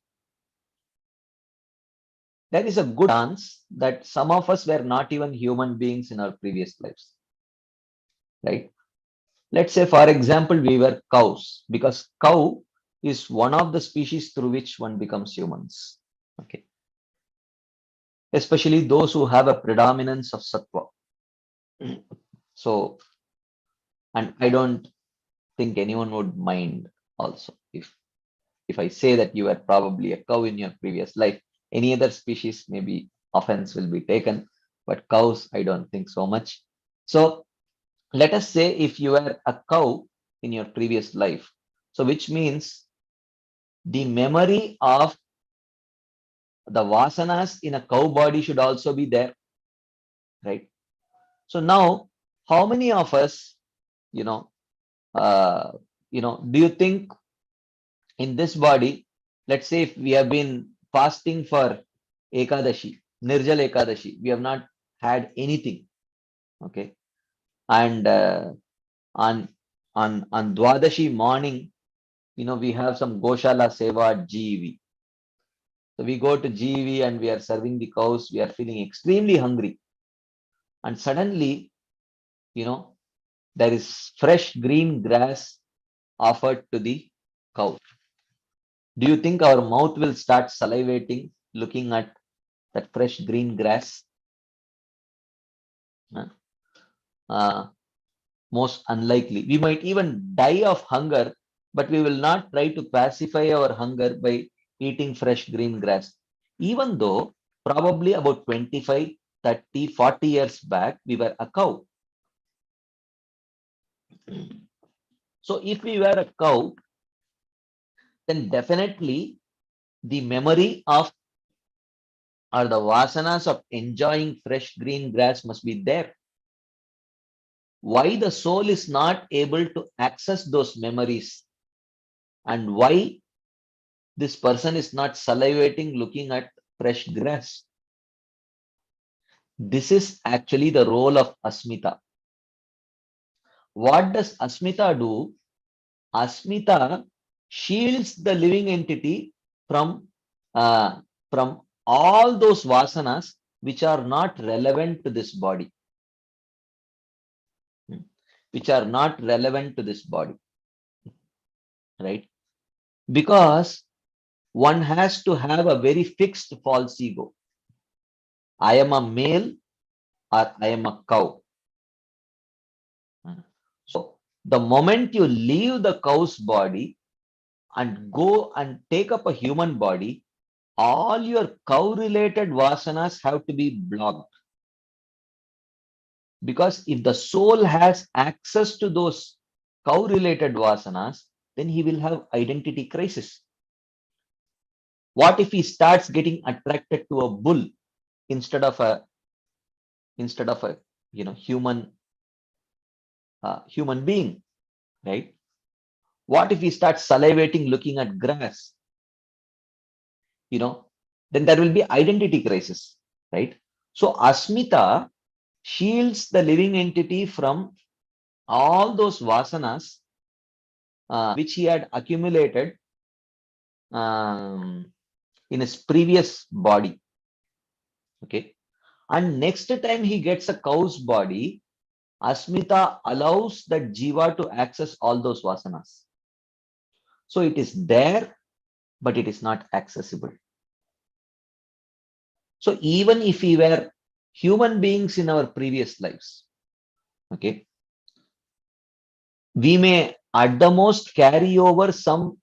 there is a good chance that some of us were not even human beings in our previous lives, right? Let's say, for example, we were cows, because cow is one of the species through which one becomes humans. Okay. Especially those who have a predominance of sattva. So, and I don't think anyone would mind also if if I say that you were probably a cow in your previous life. Any other species, maybe offense will be taken, but cows, I don't think so much. So let us say if you were a cow in your previous life, so which means the memory of the vasanas in a cow body should also be there, right? So now, how many of us, you know, do you think in this body, let's say if we have been fasting for Ekadashi, Nirjal Ekadashi, we have not had anything, okay, and on Dwadashi morning, we have some Goshala Seva at GEV. So we go to GEV and we are serving the cows. We are feeling extremely hungry, and suddenly, there is fresh green grass offered to the cow. Do you think our mouth will start salivating looking at that fresh green grass? Most unlikely. We might even die of hunger, but we will not try to pacify our hunger by eating fresh green grass. Even though probably about 25, 30, 40 years back, we were a cow. So if we were a cow, then definitely the memory of or the vasanas of enjoying fresh green grass must be there. Why the soul is not able to access those memories, and why this person is not salivating looking at fresh grass? This is actually the role of Asmita. What does Asmita do? Asmita shields the living entity from all those vasanas which are not relevant to this body. Which are not relevant to this body. Right? Because one has to have a very fixed false ego. I am a male or I am a cow. So the moment you leave the cow's body and go and take up a human body, all your cow-related vasanas have to be blocked. Because if the soul has access to those cow-related vasanas, then he will have identity crisis. What if he starts getting attracted to a bull instead of a human being, right? What if he starts salivating looking at grass? Then there will be identity crisis, right? So Asmita shields the living entity from all those vasanas which he had accumulated in his previous body. Okay. And next time he gets a cow's body, Asmita allows that jiva to access all those vasanas. So it is there, but it is not accessible. So even if we were human beings in our previous lives, okay, we may at the most carry over some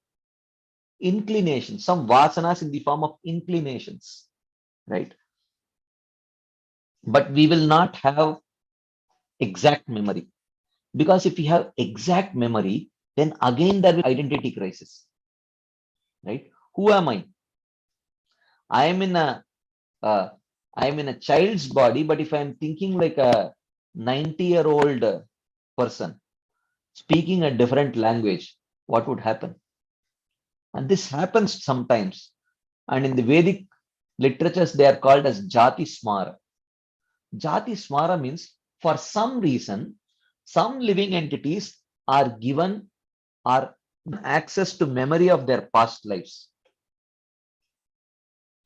inclination, some vasanas in the form of inclinations, right? But we will not have exact memory, because if we have exact memory, then again there will be identity crisis, right? Who am I? I am in a child's body, but if I'm thinking like a 90-year-old person speaking a different language, what would happen? And this happens sometimes. And in the Vedic literatures, they are called as Jati Smara. Jati Smara means for some reason, some living entities are given access to memory of their past lives.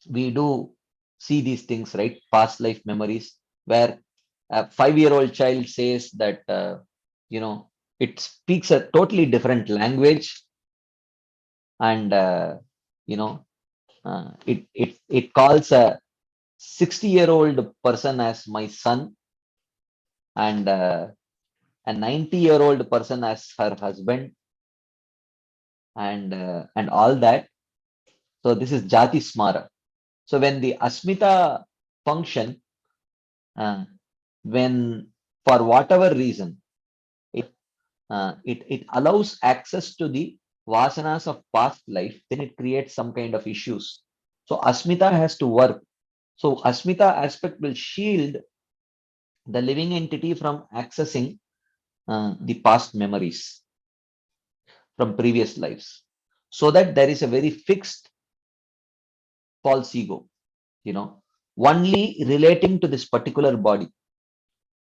We do see these things, right? Past life memories, where a 5-year-old child says that, it speaks a totally different language, and, it calls a 60-year-old person as my son, and a 90-year-old person as her husband. and all that. So this is Jati Smara. So when the Asmita function, uh, when for whatever reason it allows access to the vasanas of past life, then it creates some kind of issues. So Asmita has to work. So Asmita aspect will shield the living entity from accessing the past memories from previous lives, so that there is a very fixed false ego, only relating to this particular body.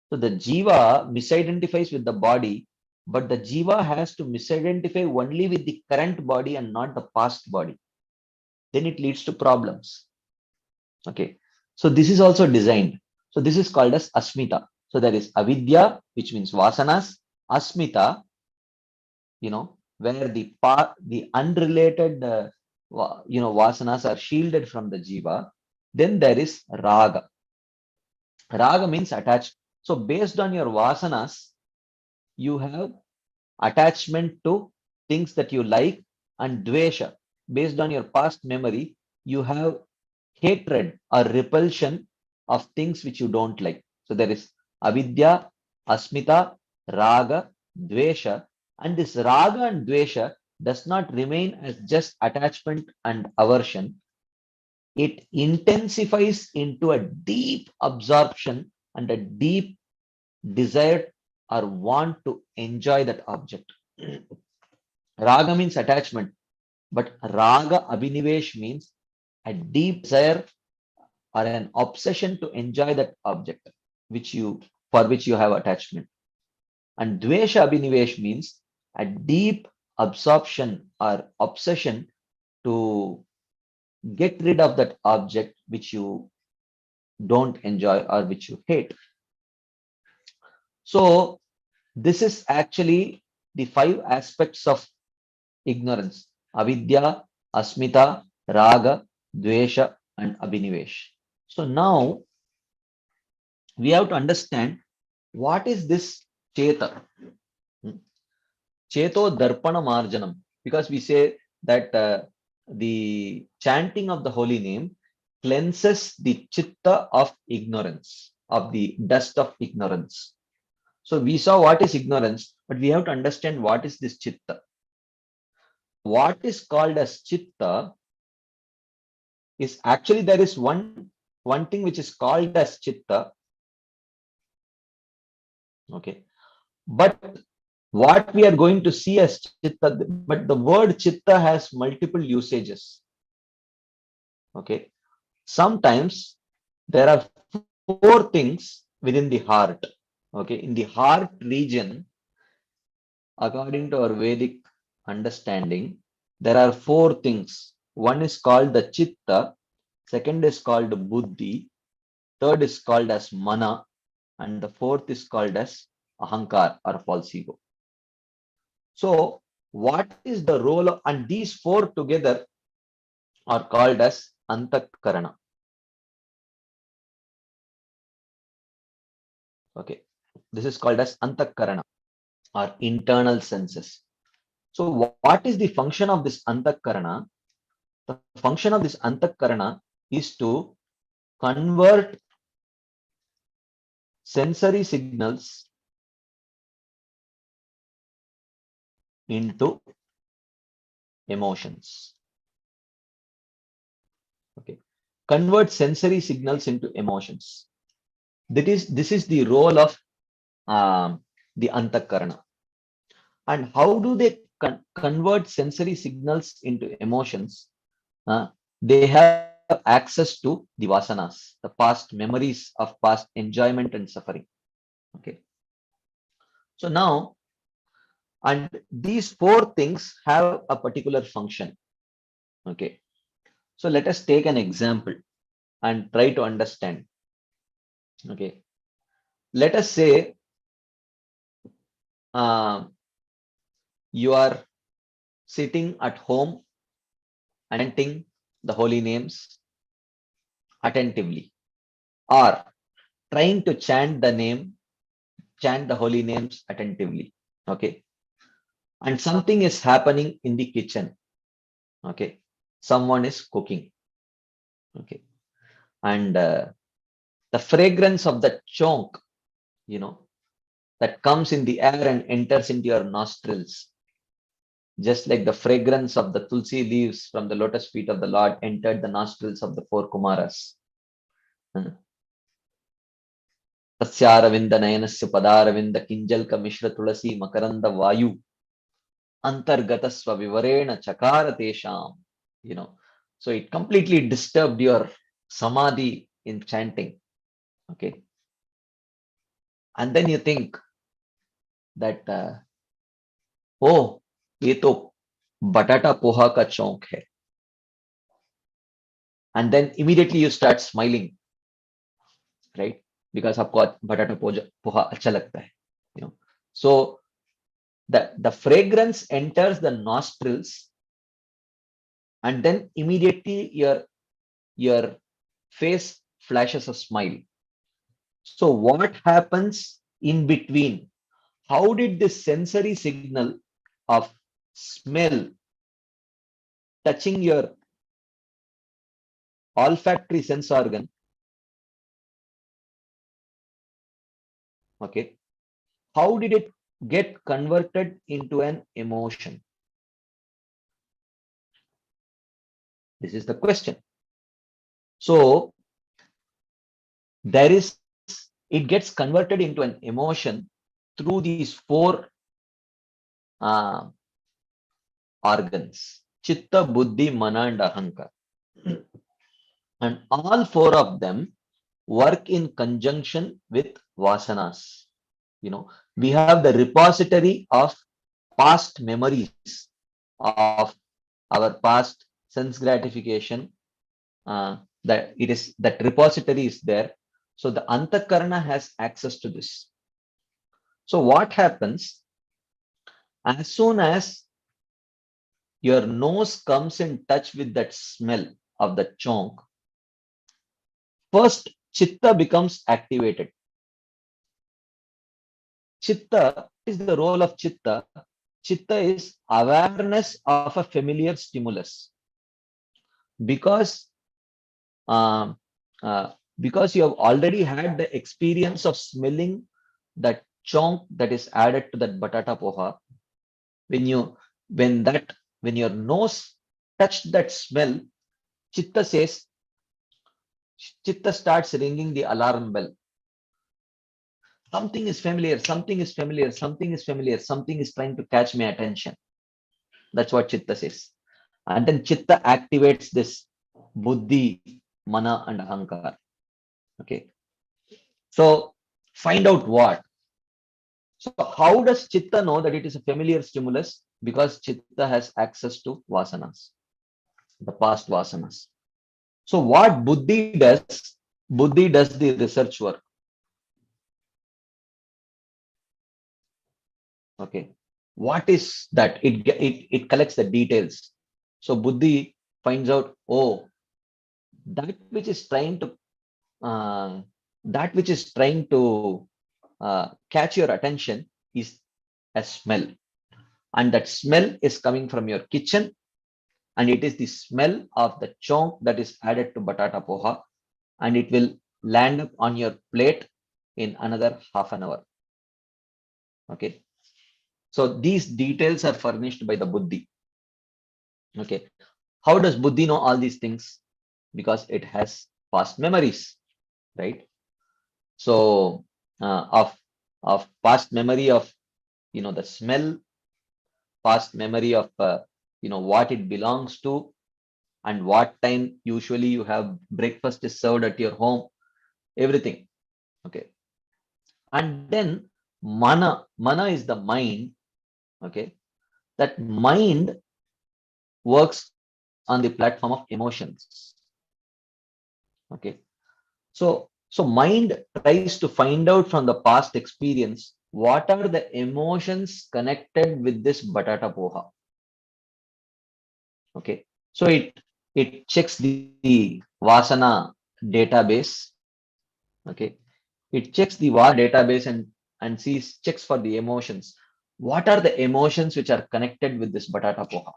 So the jiva misidentifies with the body, but the jiva has to misidentify only with the current body and not the past body. Then it leads to problems. Okay. So this is also designed. So this is called as asmita. So there is avidya, which means vasanas, asmita, where the unrelated, vasanas are shielded from the jiva. Then there is raga. Raga means attached. So based on your vasanas, you have attachment to things that you like, and dvesha. Based on your past memory, you have hatred or repulsion of things which you don't like. So there is avidya, asmita, raga, dvesha, and this raga and dvesha does not remain as just attachment and aversion. It intensifies into a deep absorption and a deep desire or want to enjoy that object. Raga means attachment, but raga abhinivesh means a deep desire or an obsession to enjoy that object for which you have attachment. And dvesha abhinivesh means a deep absorption or obsession to get rid of that object which you don't enjoy or which you hate. So this is actually the 5 aspects of ignorance: avidya, asmita, raga, dvesha, and abhinivesh. So now we have to understand what is this cheta. Cheto darpana marjanam, because we say that the chanting of the holy name cleanses the chitta of ignorance, of the dust of ignorance. So we saw what is ignorance, but we have to understand what is this chitta. What is called as chitta is actually, there is one thing which is called as chitta. Okay. But what we are going to see as chitta, but the word chitta has multiple usages. Okay. Sometimes there are 4 things within the heart. Okay. In the heart region, according to our Vedic understanding, there are 4 things. One is called the chitta, second is called buddhi, third is called as mana, and the fourth is called as ahankar or false ego. So what is the role of, and these 4 together are called as antakarana. Okay, this is called as antakarana or internal senses. So what is the function of this antakarana? The function of this antakarana is to convert sensory signals into emotions. Okay, convert sensory signals into emotions. This is the role of the antakarana. And how do they convert sensory signals into emotions? They have access to the vasanas, the past memories of past enjoyment and suffering. Okay. So now, and these 4 things have a particular function. Okay. So let us take an example and try to understand. Okay. Let us say you are sitting at home and chanting the holy names attentively, or trying to chant the holy names attentively. Okay. and something is happening in the kitchen. Okay, someone is cooking. Okay, and the fragrance of the chonk, that comes in the air and enters into your nostrils, just like the fragrance of the tulsi leaves from the lotus feet of the Lord entered the nostrils of the four Kumaras. Tasyaaravinda nayanasya padaravinda kinjalka mishra tulasi makaranda vayu antargatasva vivarena chakara tesham. So it completely disturbed your samadhi in chanting. Okay. And then you think that, oh, ये तो बटाटा पोहा का चौंक है. And then immediately you start smiling, right? Because आपको बटाटा पोहा अच्छा लगता है. So the fragrance enters the nostrils, and then immediately your face flashes a smile. So what happens in between? How did this sensory signal of smell touching your olfactory sense organ, okay, how did it get converted into an emotion? This is the question. So it gets converted into an emotion through these four organs: chitta, buddhi, mana, and ahankar. And all four of them work in conjunction with vasanas. We have the repository of past memories of our past sense gratification. That repository is there. So the antakarana has access to this. So what happens as soon as your nose comes in touch with that smell of the chonk, first chitta becomes activated. Chitta is the role of chitta. Chitta is awareness of a familiar stimulus. Because uh, because you have already had the experience of smelling that chonk that is added to that batata poha, when your nose touched that smell, chitta starts ringing the alarm bell. Something is familiar, something is familiar, something is familiar, something is trying to catch my attention. That's what chitta says. And then chitta activates this buddhi, mana, and ahankar. Okay. So find out what. So how does chitta know that it is a familiar stimulus? Because chitta has access to vasanas, the past vasanas. So what buddhi does? Buddhi does the research work. Okay. What is that? It collects the details. So buddhi finds out, oh, that which is trying to catch your attention is a smell, and that smell is coming from your kitchen, and it is the smell of the chonk that is added to batata poha, and it will land up on your plate in another half an hour. Okay, so these details are furnished by the buddhi. Okay, how does buddhi know all these things? Because it has past memories, right? So of past memory of the smell, past memory of what it belongs to, and what time usually you have breakfast is served at your home, everything. Okay, and then mana is the mind. Okay, that mind works on the platform of emotions. Okay, so mind tries to find out from the past experience what are the emotions connected with this batata poha. Okay, so it checks the vasana database. Okay, it checks the vasana database and checks for the emotions. what are the emotions which are connected with this batata poha?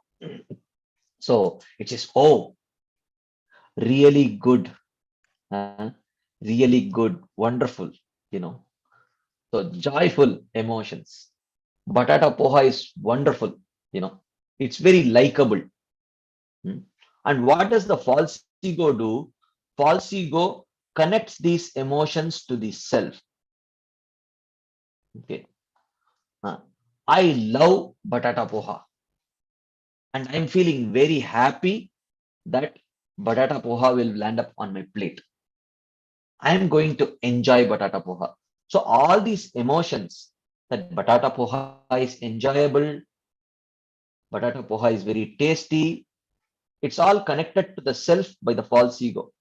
So it is, oh, really good, uh, really good, wonderful, you know. So joyful emotions. Batata poha is wonderful, you know. It's very likable. Hmm. And what does the false ego do? False ego connects these emotions to the self. Okay. Uh, I love batata poha, and I'm feeling very happy that batata poha will land up on my plate. I'm going to enjoy batata poha. So all these emotions, that batata poha is enjoyable, batata poha is very tasty, it's all connected to the self by the false ego.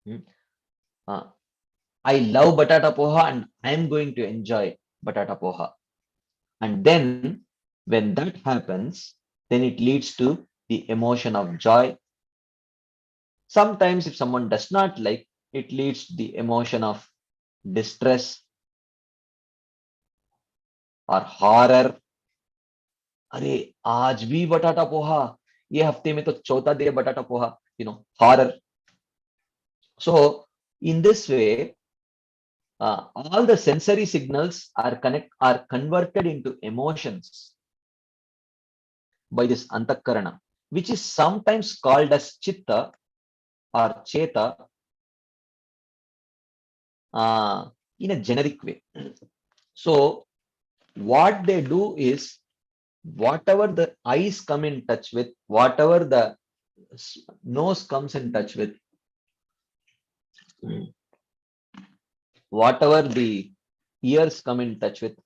Hmm. Uh, I love batata poha and I'm going to enjoy batata poha. And then when that happens, then it leads to the emotion of joy. Sometimes if someone does not like, it leads to the emotion of distress or horror. अरे आज भी बटाटा पोहा, ये हफ्ते में तो चौथा दे बटाटा poha, horror. So in this way, all the sensory signals are converted into emotions by this antakarana, which is sometimes called as chitta or cheta, in a generic way. So what they do is, whatever the eyes come in touch with, whatever the nose comes in touch with, whatever the ears come in touch with,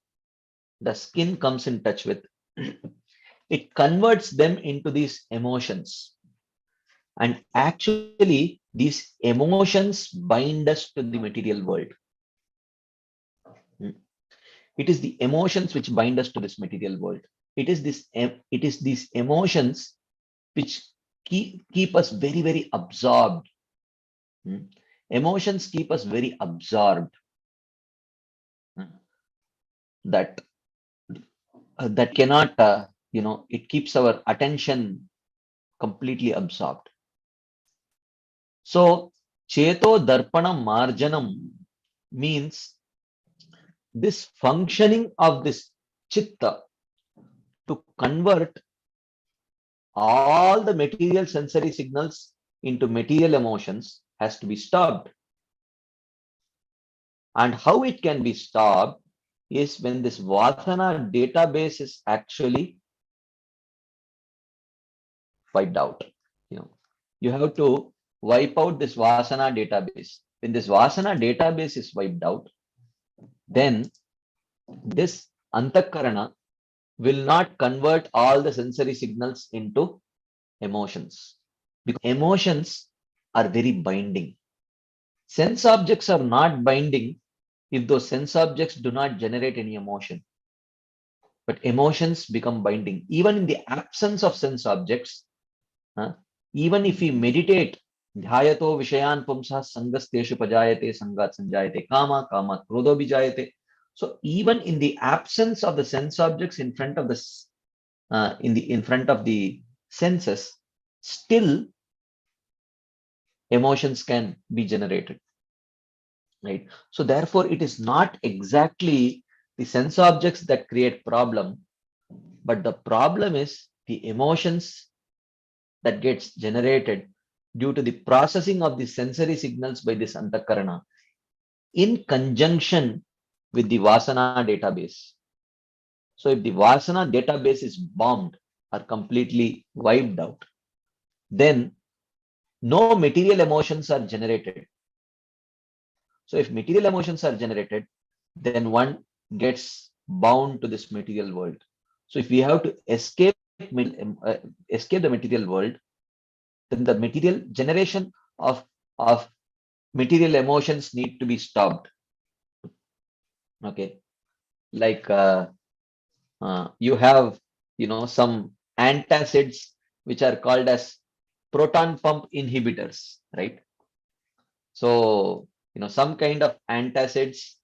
the skin comes in touch with, it converts them into these emotions. And actually, these emotions bind us to the material world. It is the emotions which bind us to this material world. It is these emotions which keep us very, very absorbed. Emotions keep us very absorbed. That that cannot, it keeps our attention completely absorbed. So cheto darpana marjanam means this functioning of this chitta to convert all the material sensory signals into material emotions has to be stopped. And how it can be stopped is when this Vasana database is actually wiped out. You have to wipe out this Vasana database. When this Vasana database is wiped out, then this Antakarana will not convert all the sensory signals into emotions, because emotions are very binding. Sense objects are not binding if those sense objects do not generate any emotion. But emotions become binding. Even in the absence of sense objects, even if we meditate, dhyato vishayan pumsa sangasteshu pajayate sangat sanjayate kama kama krodho bijayate. So even in the absence of the sense objects in front of in front of the senses, still emotions can be generated, right? So therefore, it is not exactly the sense objects that create problem, but the problem is the emotions that gets generated due to the processing of the sensory signals by this antakarana in conjunction with the vasana database. So if the vasana database is bombed or completely wiped out, then no material emotions are generated. So if material emotions are generated, then one gets bound to this material world. So if we have to escape the material world, then the material generation of material emotions need to be stopped. Okay, like you have some antacids which are called as proton pump inhibitors, right? So some kind of antacids,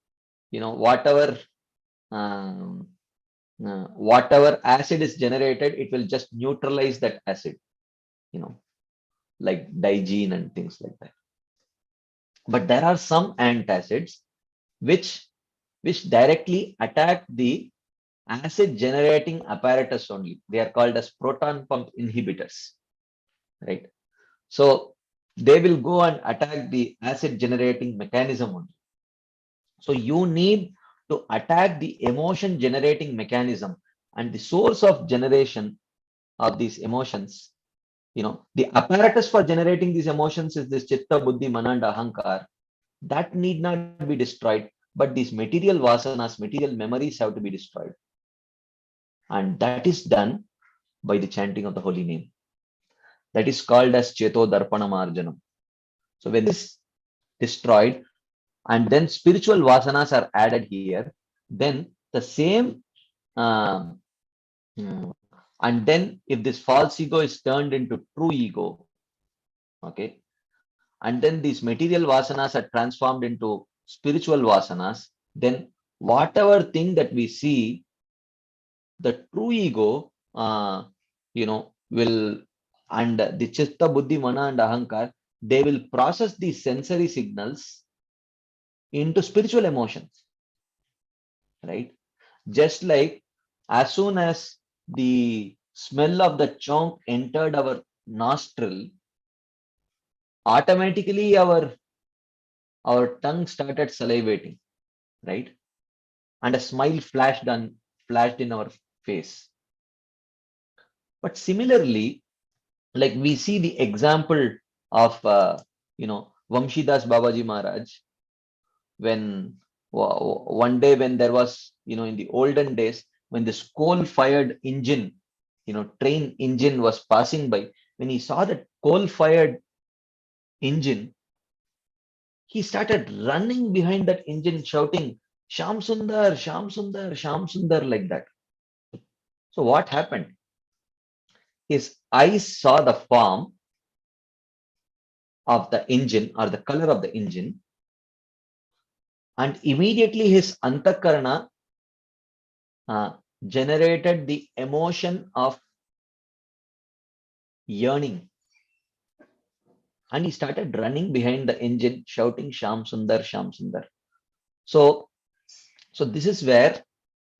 whatever um, whatever acid is generated, it will just neutralize that acid, like digene and things like that. But there are some antacids which directly attack the acid generating apparatus only. They are called as proton pump inhibitors, right? So they will go and attack the acid generating mechanism only. So you need to attack the emotion generating mechanism, and the source of generation of these emotions. The apparatus for generating these emotions is this chitta, buddhi, mana, and ahankar. That need not be destroyed, but these material vasanas, material memories have to be destroyed. And that is done by the chanting of the holy name. That is called as Cheto Darpana Marjanam. So when this destroyed, and then spiritual vasanas are added here, then the same, and then if this false ego is turned into true ego, okay, and then these material vasanas are transformed into spiritual vasanas, then whatever thing that we see, the true ego, will, and the chitta, buddhi, mana, and ahankar, they will process these sensory signals into spiritual emotions, right? Just like as soon as the smell of the chonk entered our nostril, automatically our tongue started salivating, right? And a smile flashed in our face. But similarly, like we see the example of Vamshidas Babaji Maharaj, when one day when there was, in the olden days, when this coal-fired engine, train engine was passing by, when he saw that coal-fired engine, he started running behind that engine shouting, Sham Sundar, Sham Sundar, Sham Sundar, like that. So what happened? His eyes saw the form of the engine or the color of the engine, and immediately his antakarana generated the emotion of yearning, and he started running behind the engine shouting Sham Sundar, Sham Sundar. So this is where,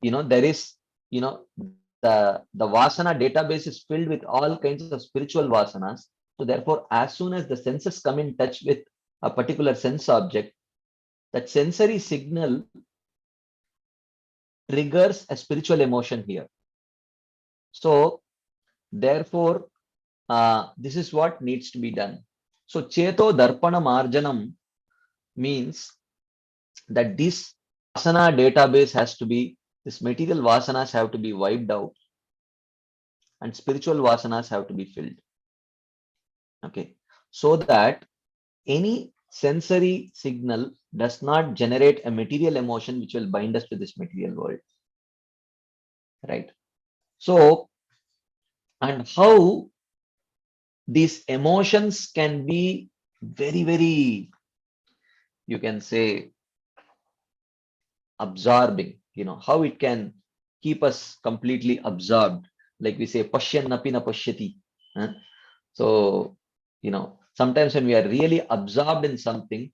there is, the vasana database is filled with all kinds of spiritual vasanas. So therefore, as soon as the senses come in touch with a particular sense object, that sensory signal triggers a spiritual emotion here. So therefore, this is what needs to be done. So Cheto Darpana Marjanam means that this vasana database has to be, this material vasanas have to be wiped out, and spiritual vasanas have to be filled. Okay, so that any sensory signal does not generate a material emotion which will bind us to this material world, right? So, and how these emotions can be very, very, you can say, absorbing, how it can keep us completely absorbed, like we say pashyan napi na pashyati. So sometimes when we are really absorbed in something,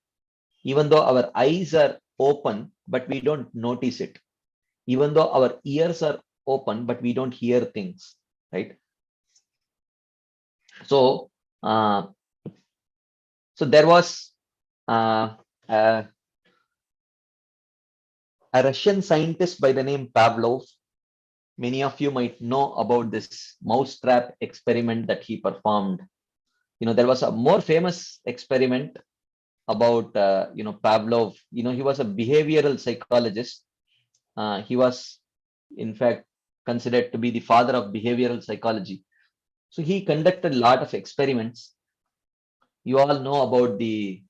even though our eyes are open but we don't notice it, even though our ears are open but we don't hear things, right? So there was a Russian scientist by the name Pavlov. Many of you might know about this mousetrap experiment that he performed. There was a more famous experiment about, Pavlov. He was a behavioral psychologist. He was, in fact, considered to be the father of behavioral psychology. So he conducted a lot of experiments. You all know about the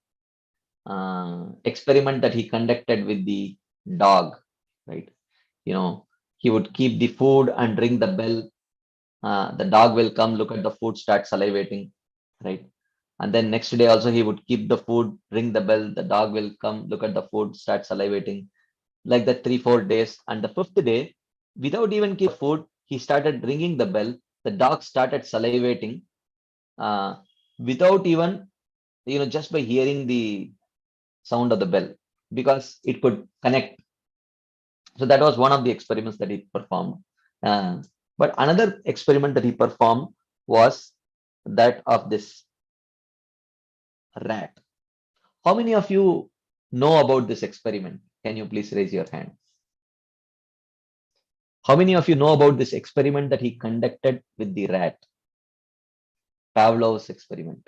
experiment that he conducted with the dog, right? He would keep the food and ring the bell. The dog will come, look at the food, start salivating, right? And then next day also he would keep the food, ring the bell, the dog will come, look at the food, start salivating, like that 3-4 days. And the 5th day, without even giving food, he started ringing the bell. The dog started salivating without even, just by hearing the sound of the bell, because it could connect. So that was one of the experiments that he performed. Uh, but another experiment that he performed was that of this rat. How many of you know about this experiment? Can you please raise your hand? How many of you know about this experiment that he conducted with the rat? Pavlov's experiment.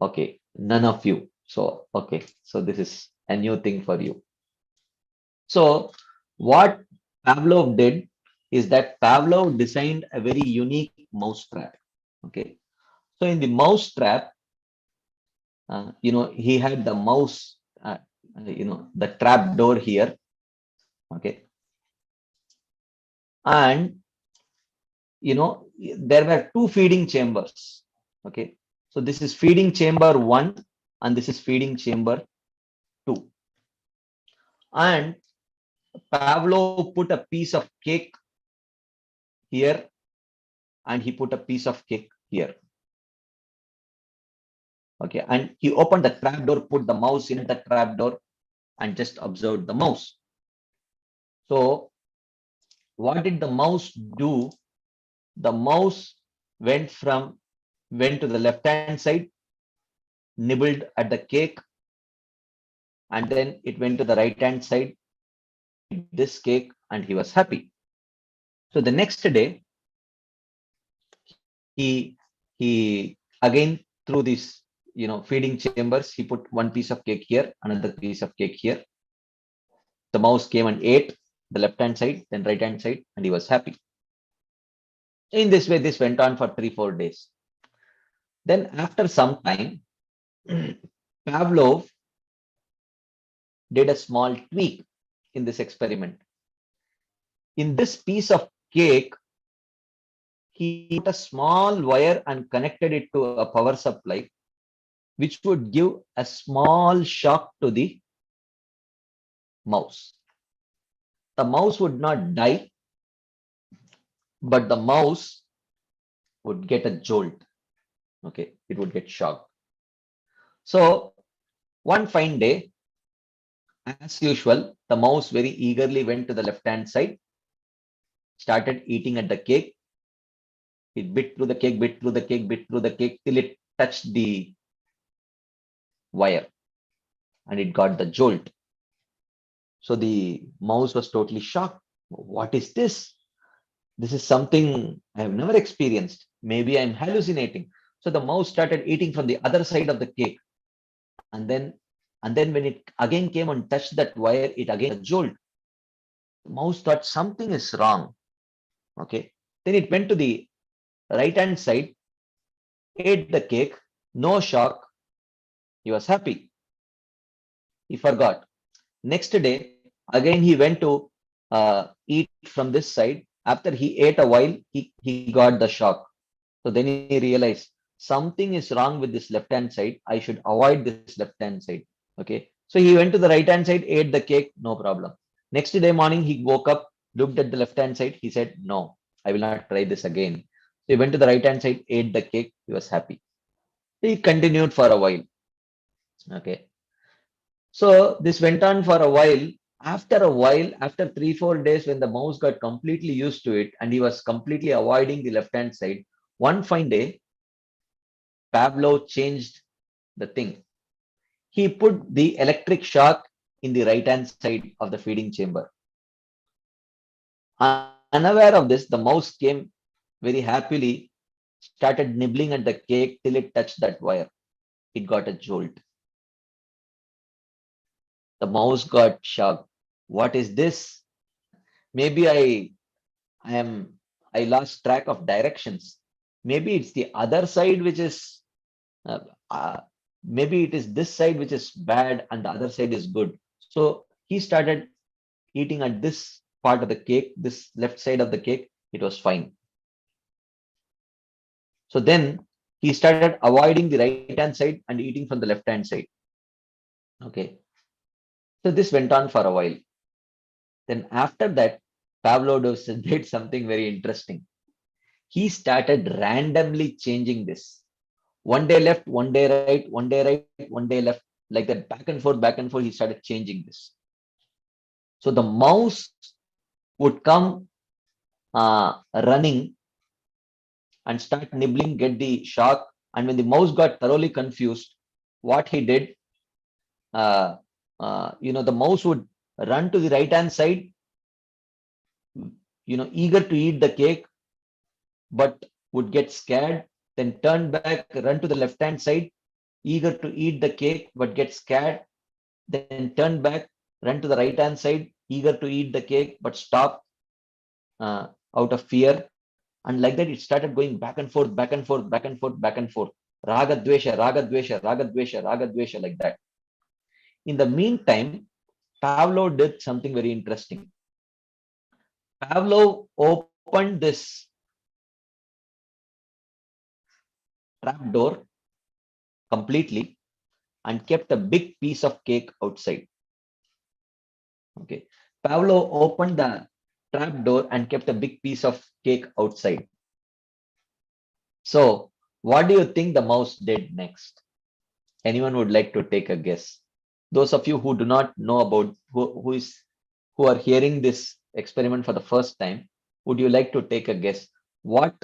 Okay, none of you. So, okay, so this is a new thing for you. So, what Pavlov did is that Pavlov designed a very unique mouse trap. Okay, so in the mouse trap, he had the mouse, the trap door here. Okay, and there were two feeding chambers. Okay, so this is feeding chamber 1 and this is feeding chamber 2, and Pavlov put a piece of cake here and he put a piece of cake here. Okay, and he opened the trap door, put the mouse in the trap door, and just observed the mouse. So what did the mouse do? The mouse went to the left hand side, nibbled at the cake, and then it went to the right hand side, this cake, and he was happy. So the next day, he again, through these feeding chambers, he put one piece of cake here, another piece of cake here. The mouse came and ate the left hand side, then right hand side, and he was happy. In this way, this went on for 3-4 days. Then after some time, Pavlov did a small tweak in this experiment. In this piece of cake, he put a small wire and connected it to a power supply, which would give a small shock to the mouse. The mouse would not die, but the mouse would get a jolt. Okay, it would get shocked. So one fine day, as usual, the mouse very eagerly went to the left hand side, started eating at the cake. It bit through the cake, bit through the cake, bit through the cake till it touched the wire and it got the jolt. So the mouse was totally shocked. What is this? This is something I have never experienced. Maybe I'm hallucinating. So the mouse started eating from the other side of the cake. And then when it again came and touched that wire, it again a jolt. The mouse thought something is wrong. Okay. Then it went to the right hand side, ate the cake, no shock. He was happy. He forgot. Next day, again he went to eat from this side. After he ate a while, he got the shock. So then he realized something is wrong with this left hand side. I should avoid this left hand side. Okay. So he went to the right hand side, ate the cake, no problem. Next day morning, he woke up, looked at the left hand side. He said, no, I will not try this again. So he went to the right hand side, ate the cake. He was happy. He continued for a while. Okay. So this went on for a while. After a while, after 3-4 days, when the mouse got completely used to it and he was completely avoiding the left hand side, one fine day, Pavlov changed the thing. He put the electric shock in the right hand side of the feeding chamber. Unaware of this, the mouse came very happily, started nibbling at the cake till it touched that wire. It got a jolt. The mouse got shocked. What is this? Maybe I lost track of directions. Maybe it's the other side which is maybe it is this side which is bad and the other side is good. So he started eating at this part of the cake, this left side of the cake. It was fine. So then he started avoiding the right hand side and eating from the left hand side. Okay. So this went on for a while. Then after that, Pavlov did something very interesting. He started randomly changing this. One day left, one day right, one day right, one day left, like that, back and forth. He started changing this. So the mouse would come running and start nibbling, get the shock. And when the mouse got thoroughly confused, what he did, the mouse would run to the right hand side, eager to eat the cake, but would get scared, then turn back, run to the left hand side, eager to eat the cake, but get scared, then turn back, run to the right hand side, eager to eat the cake, but stop out of fear. And like that, it started going back and forth, back and forth, back and forth, back and forth. Raga dvesha, raga dvesha, raga dvesha, raga dvesha, like that. In the meantime, Pavlov did something very interesting. Pavlov opened this trap door completely and kept a big piece of cake outside. Okay. Pavlov opened the trap door and kept a big piece of cake outside. So, what do you think the mouse did next? Anyone would like to take a guess? Those of you who do not know about who are hearing this experiment for the first time, would you like to take a guess? What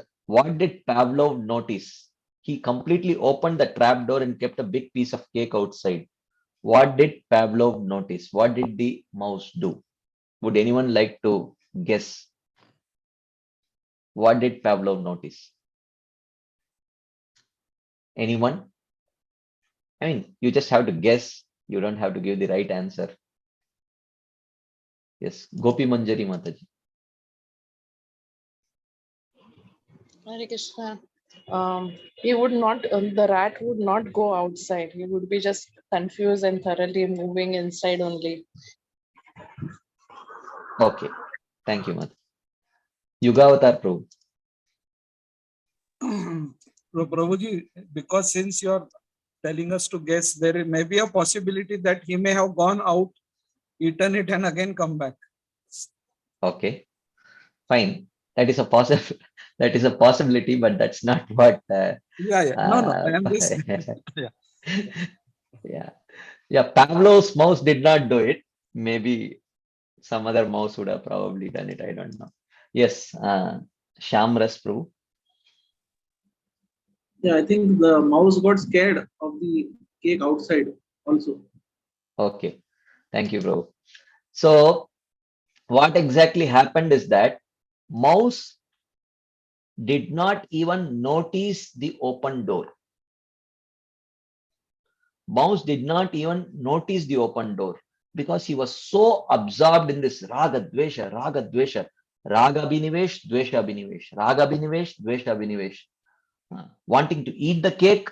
did Pavlov notice? He completely opened the trap door and kept a big piece of cake outside. What did Pavlov notice? What did the mouse do? Would anyone like to guess? What did Pavlov notice? Anyone? I mean, you just have to guess. You don't have to give the right answer. Yes, Gopi Manjari Mataji. Hare Krishna. He would not, the rat would not go outside. He would be just confused and thoroughly moving inside only. Okay, thank you, Mata. Yugavatar Prabhu. Prabhuji, because since you are telling us to guess, there may be a possibility that he may have gone out, eaten it, and again come back. Okay, fine. That is a possibility, but that's not what. No, I am just. Yeah. Pavlov's mouse did not do it. Maybe some other mouse would have probably done it. I don't know. Yes, Shamras Prabhu. Yeah, I think the mouse got scared of the cake outside also. Okay, thank you, bro. So, what exactly happened is that mouse did not even notice the open door. Mouse did not even notice the open door because he was so absorbed in this raga dvesha, raga dvesha, raga binivesh, dvesha binivesh, raga binivesh, dvesha binivesh. Wanting to eat the cake,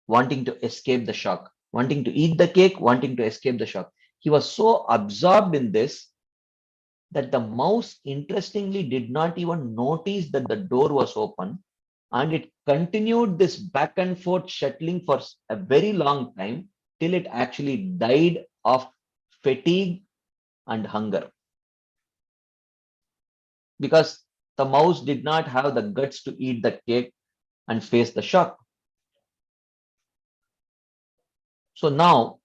wanting to escape the shock, wanting to eat the cake, wanting to escape the shock. He was so absorbed in this that the mouse interestingly did not even notice that the door was open, and it continued this back and forth shuttling for a very long time till it actually died of fatigue and hunger, because the mouse did not have the guts to eat the cake and face the shock. So now,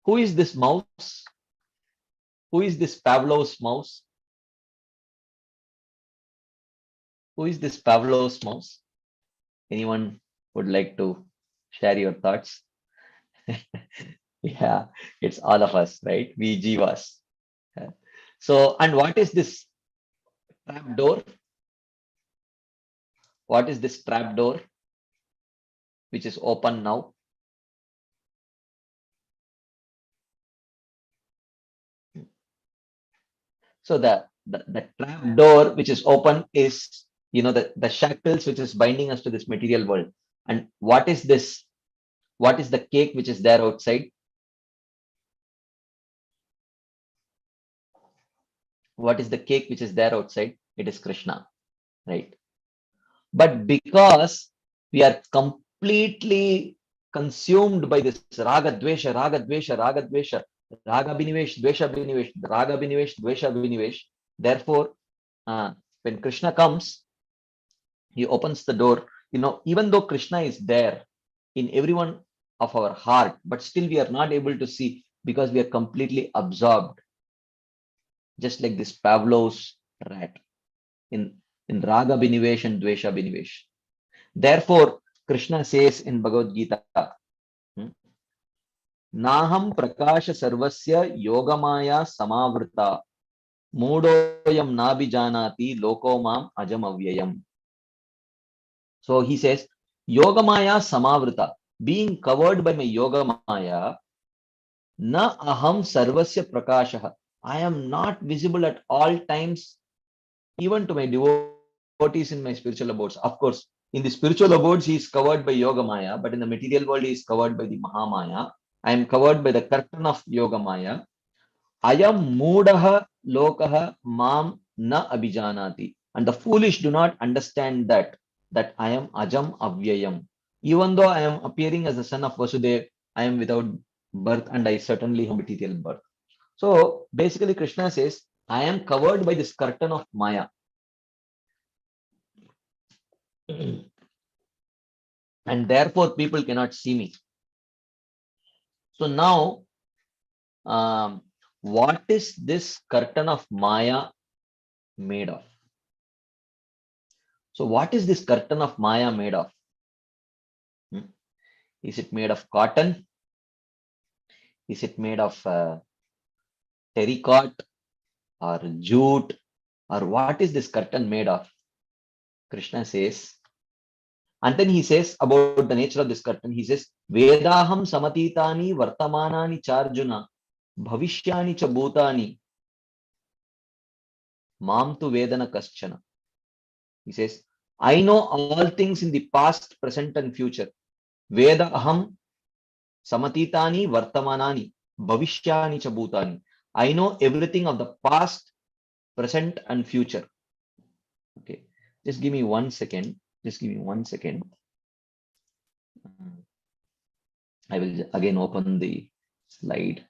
who is this mouse? Who is this Pavlov's mouse? Who is this Pavlov's mouse? Anyone would like to share your thoughts? Yeah, it's all of us, right? We jivas. So, and what is this trap door? What is this trap door which is open now? So the trap door which is open is, the shackles which is binding us to this material world. And what is this? What is the cake which is there outside? What is the cake which is there outside? It is Krishna, right? But because we are completely consumed by this raga dvesha, raga dvesha, raga dvesha, Raga Binivesh, Dvesha Binivesh, Raga Binivesh, Dvesha Binivesh. Therefore, when Krishna comes, he opens the door. Even though Krishna is there in everyone of our heart, but still we are not able to see because we are completely absorbed, just like this Pavlov's rat in Raga Binivesh and Dvesha Binivesh. Therefore, Krishna says in Bhagavad Gita, Naham Prakasha Sarvasya Yogamaya Samavrita Moodoyam Nabhijanati Lokomam Ajam Avyayam. So he says, Yogamaya Samavrita, being covered by my Yogamaya, Na Aham Sarvasya Prakasha. I am not visible at all times, even to my devotees in my spiritual abodes. Of course, in the spiritual abodes, he is covered by Yogamaya, but in the material world, he is covered by the Mahamaya. I am covered by the curtain of Yogamaya. Ayam Moodaha Lokaha Mam Na Abhijanati. And the foolish do not understand that I am Ajam Avyayam. Even though I am appearing as the son of Vasudev, I am without birth and I certainly have material birth. So basically, Krishna says, I am covered by this curtain of Maya. And therefore, people cannot see me. So now, what is this curtain of Maya made of? So what is this curtain of Maya made of? Is it made of cotton? Is it made of terracotta or jute? Or what is this curtain made of? Krishna says, and then he says about the nature of this curtain, he says, Vedaham samatitani vartamanani charjuna bhavishyani cha bhutani mam tu vedana kaschana. He says, I know all things in the past, present and future. Veda aham samatitani vartamanani bhavishyani cha bhutani. I know everything of the past, present and future. Okay, just give me 1 second. Just give me 1 second. I will again open the slide.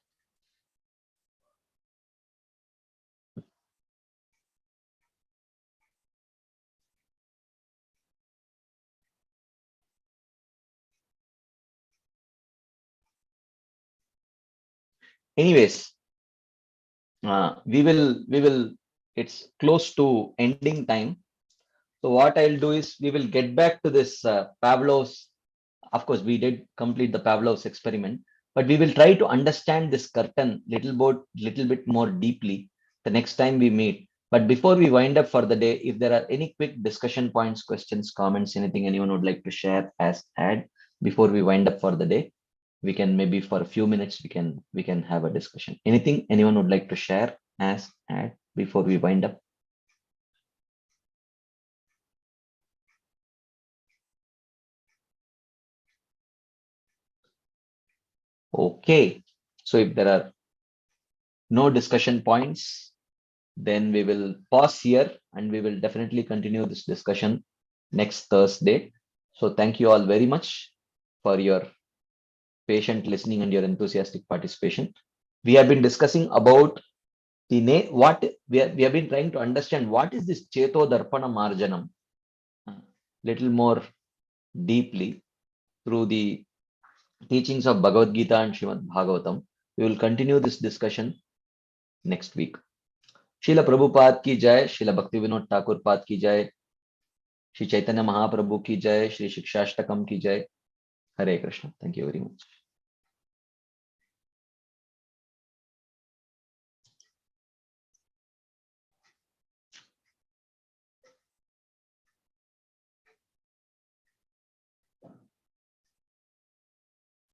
Anyways, we will, it's close to ending time. So what I'll do is we will get back to this Pavlov's. Of course, we did complete the Pavlov's experiment, but we will try to understand this curtain little bit more deeply the next time we meet. But before we wind up for the day, if there are any quick discussion points, questions, comments, anything anyone would like to share as add before we wind up for the day, we can maybe for a few minutes we can have a discussion. Anything anyone would like to share as add before we wind up? Okay, so if there are no discussion points, then we will pause here and we will definitely continue this discussion next Thursday. So thank you all very much for your patient listening and your enthusiastic participation. We have been discussing about the what we have been trying to understand what is this Cheto Darpana Marjanam little more deeply through the teachings of Bhagavad Gita and Srimad Bhagavatam. We will continue this discussion next week. Srila Prabhupada ki jai, Srila Bhakti Vinod Thakur Pad ki jai, Shri Chaitanya Mahaprabhu ki jai, Shri Siksastakam ki jai. Hare Krishna. Thank you very much.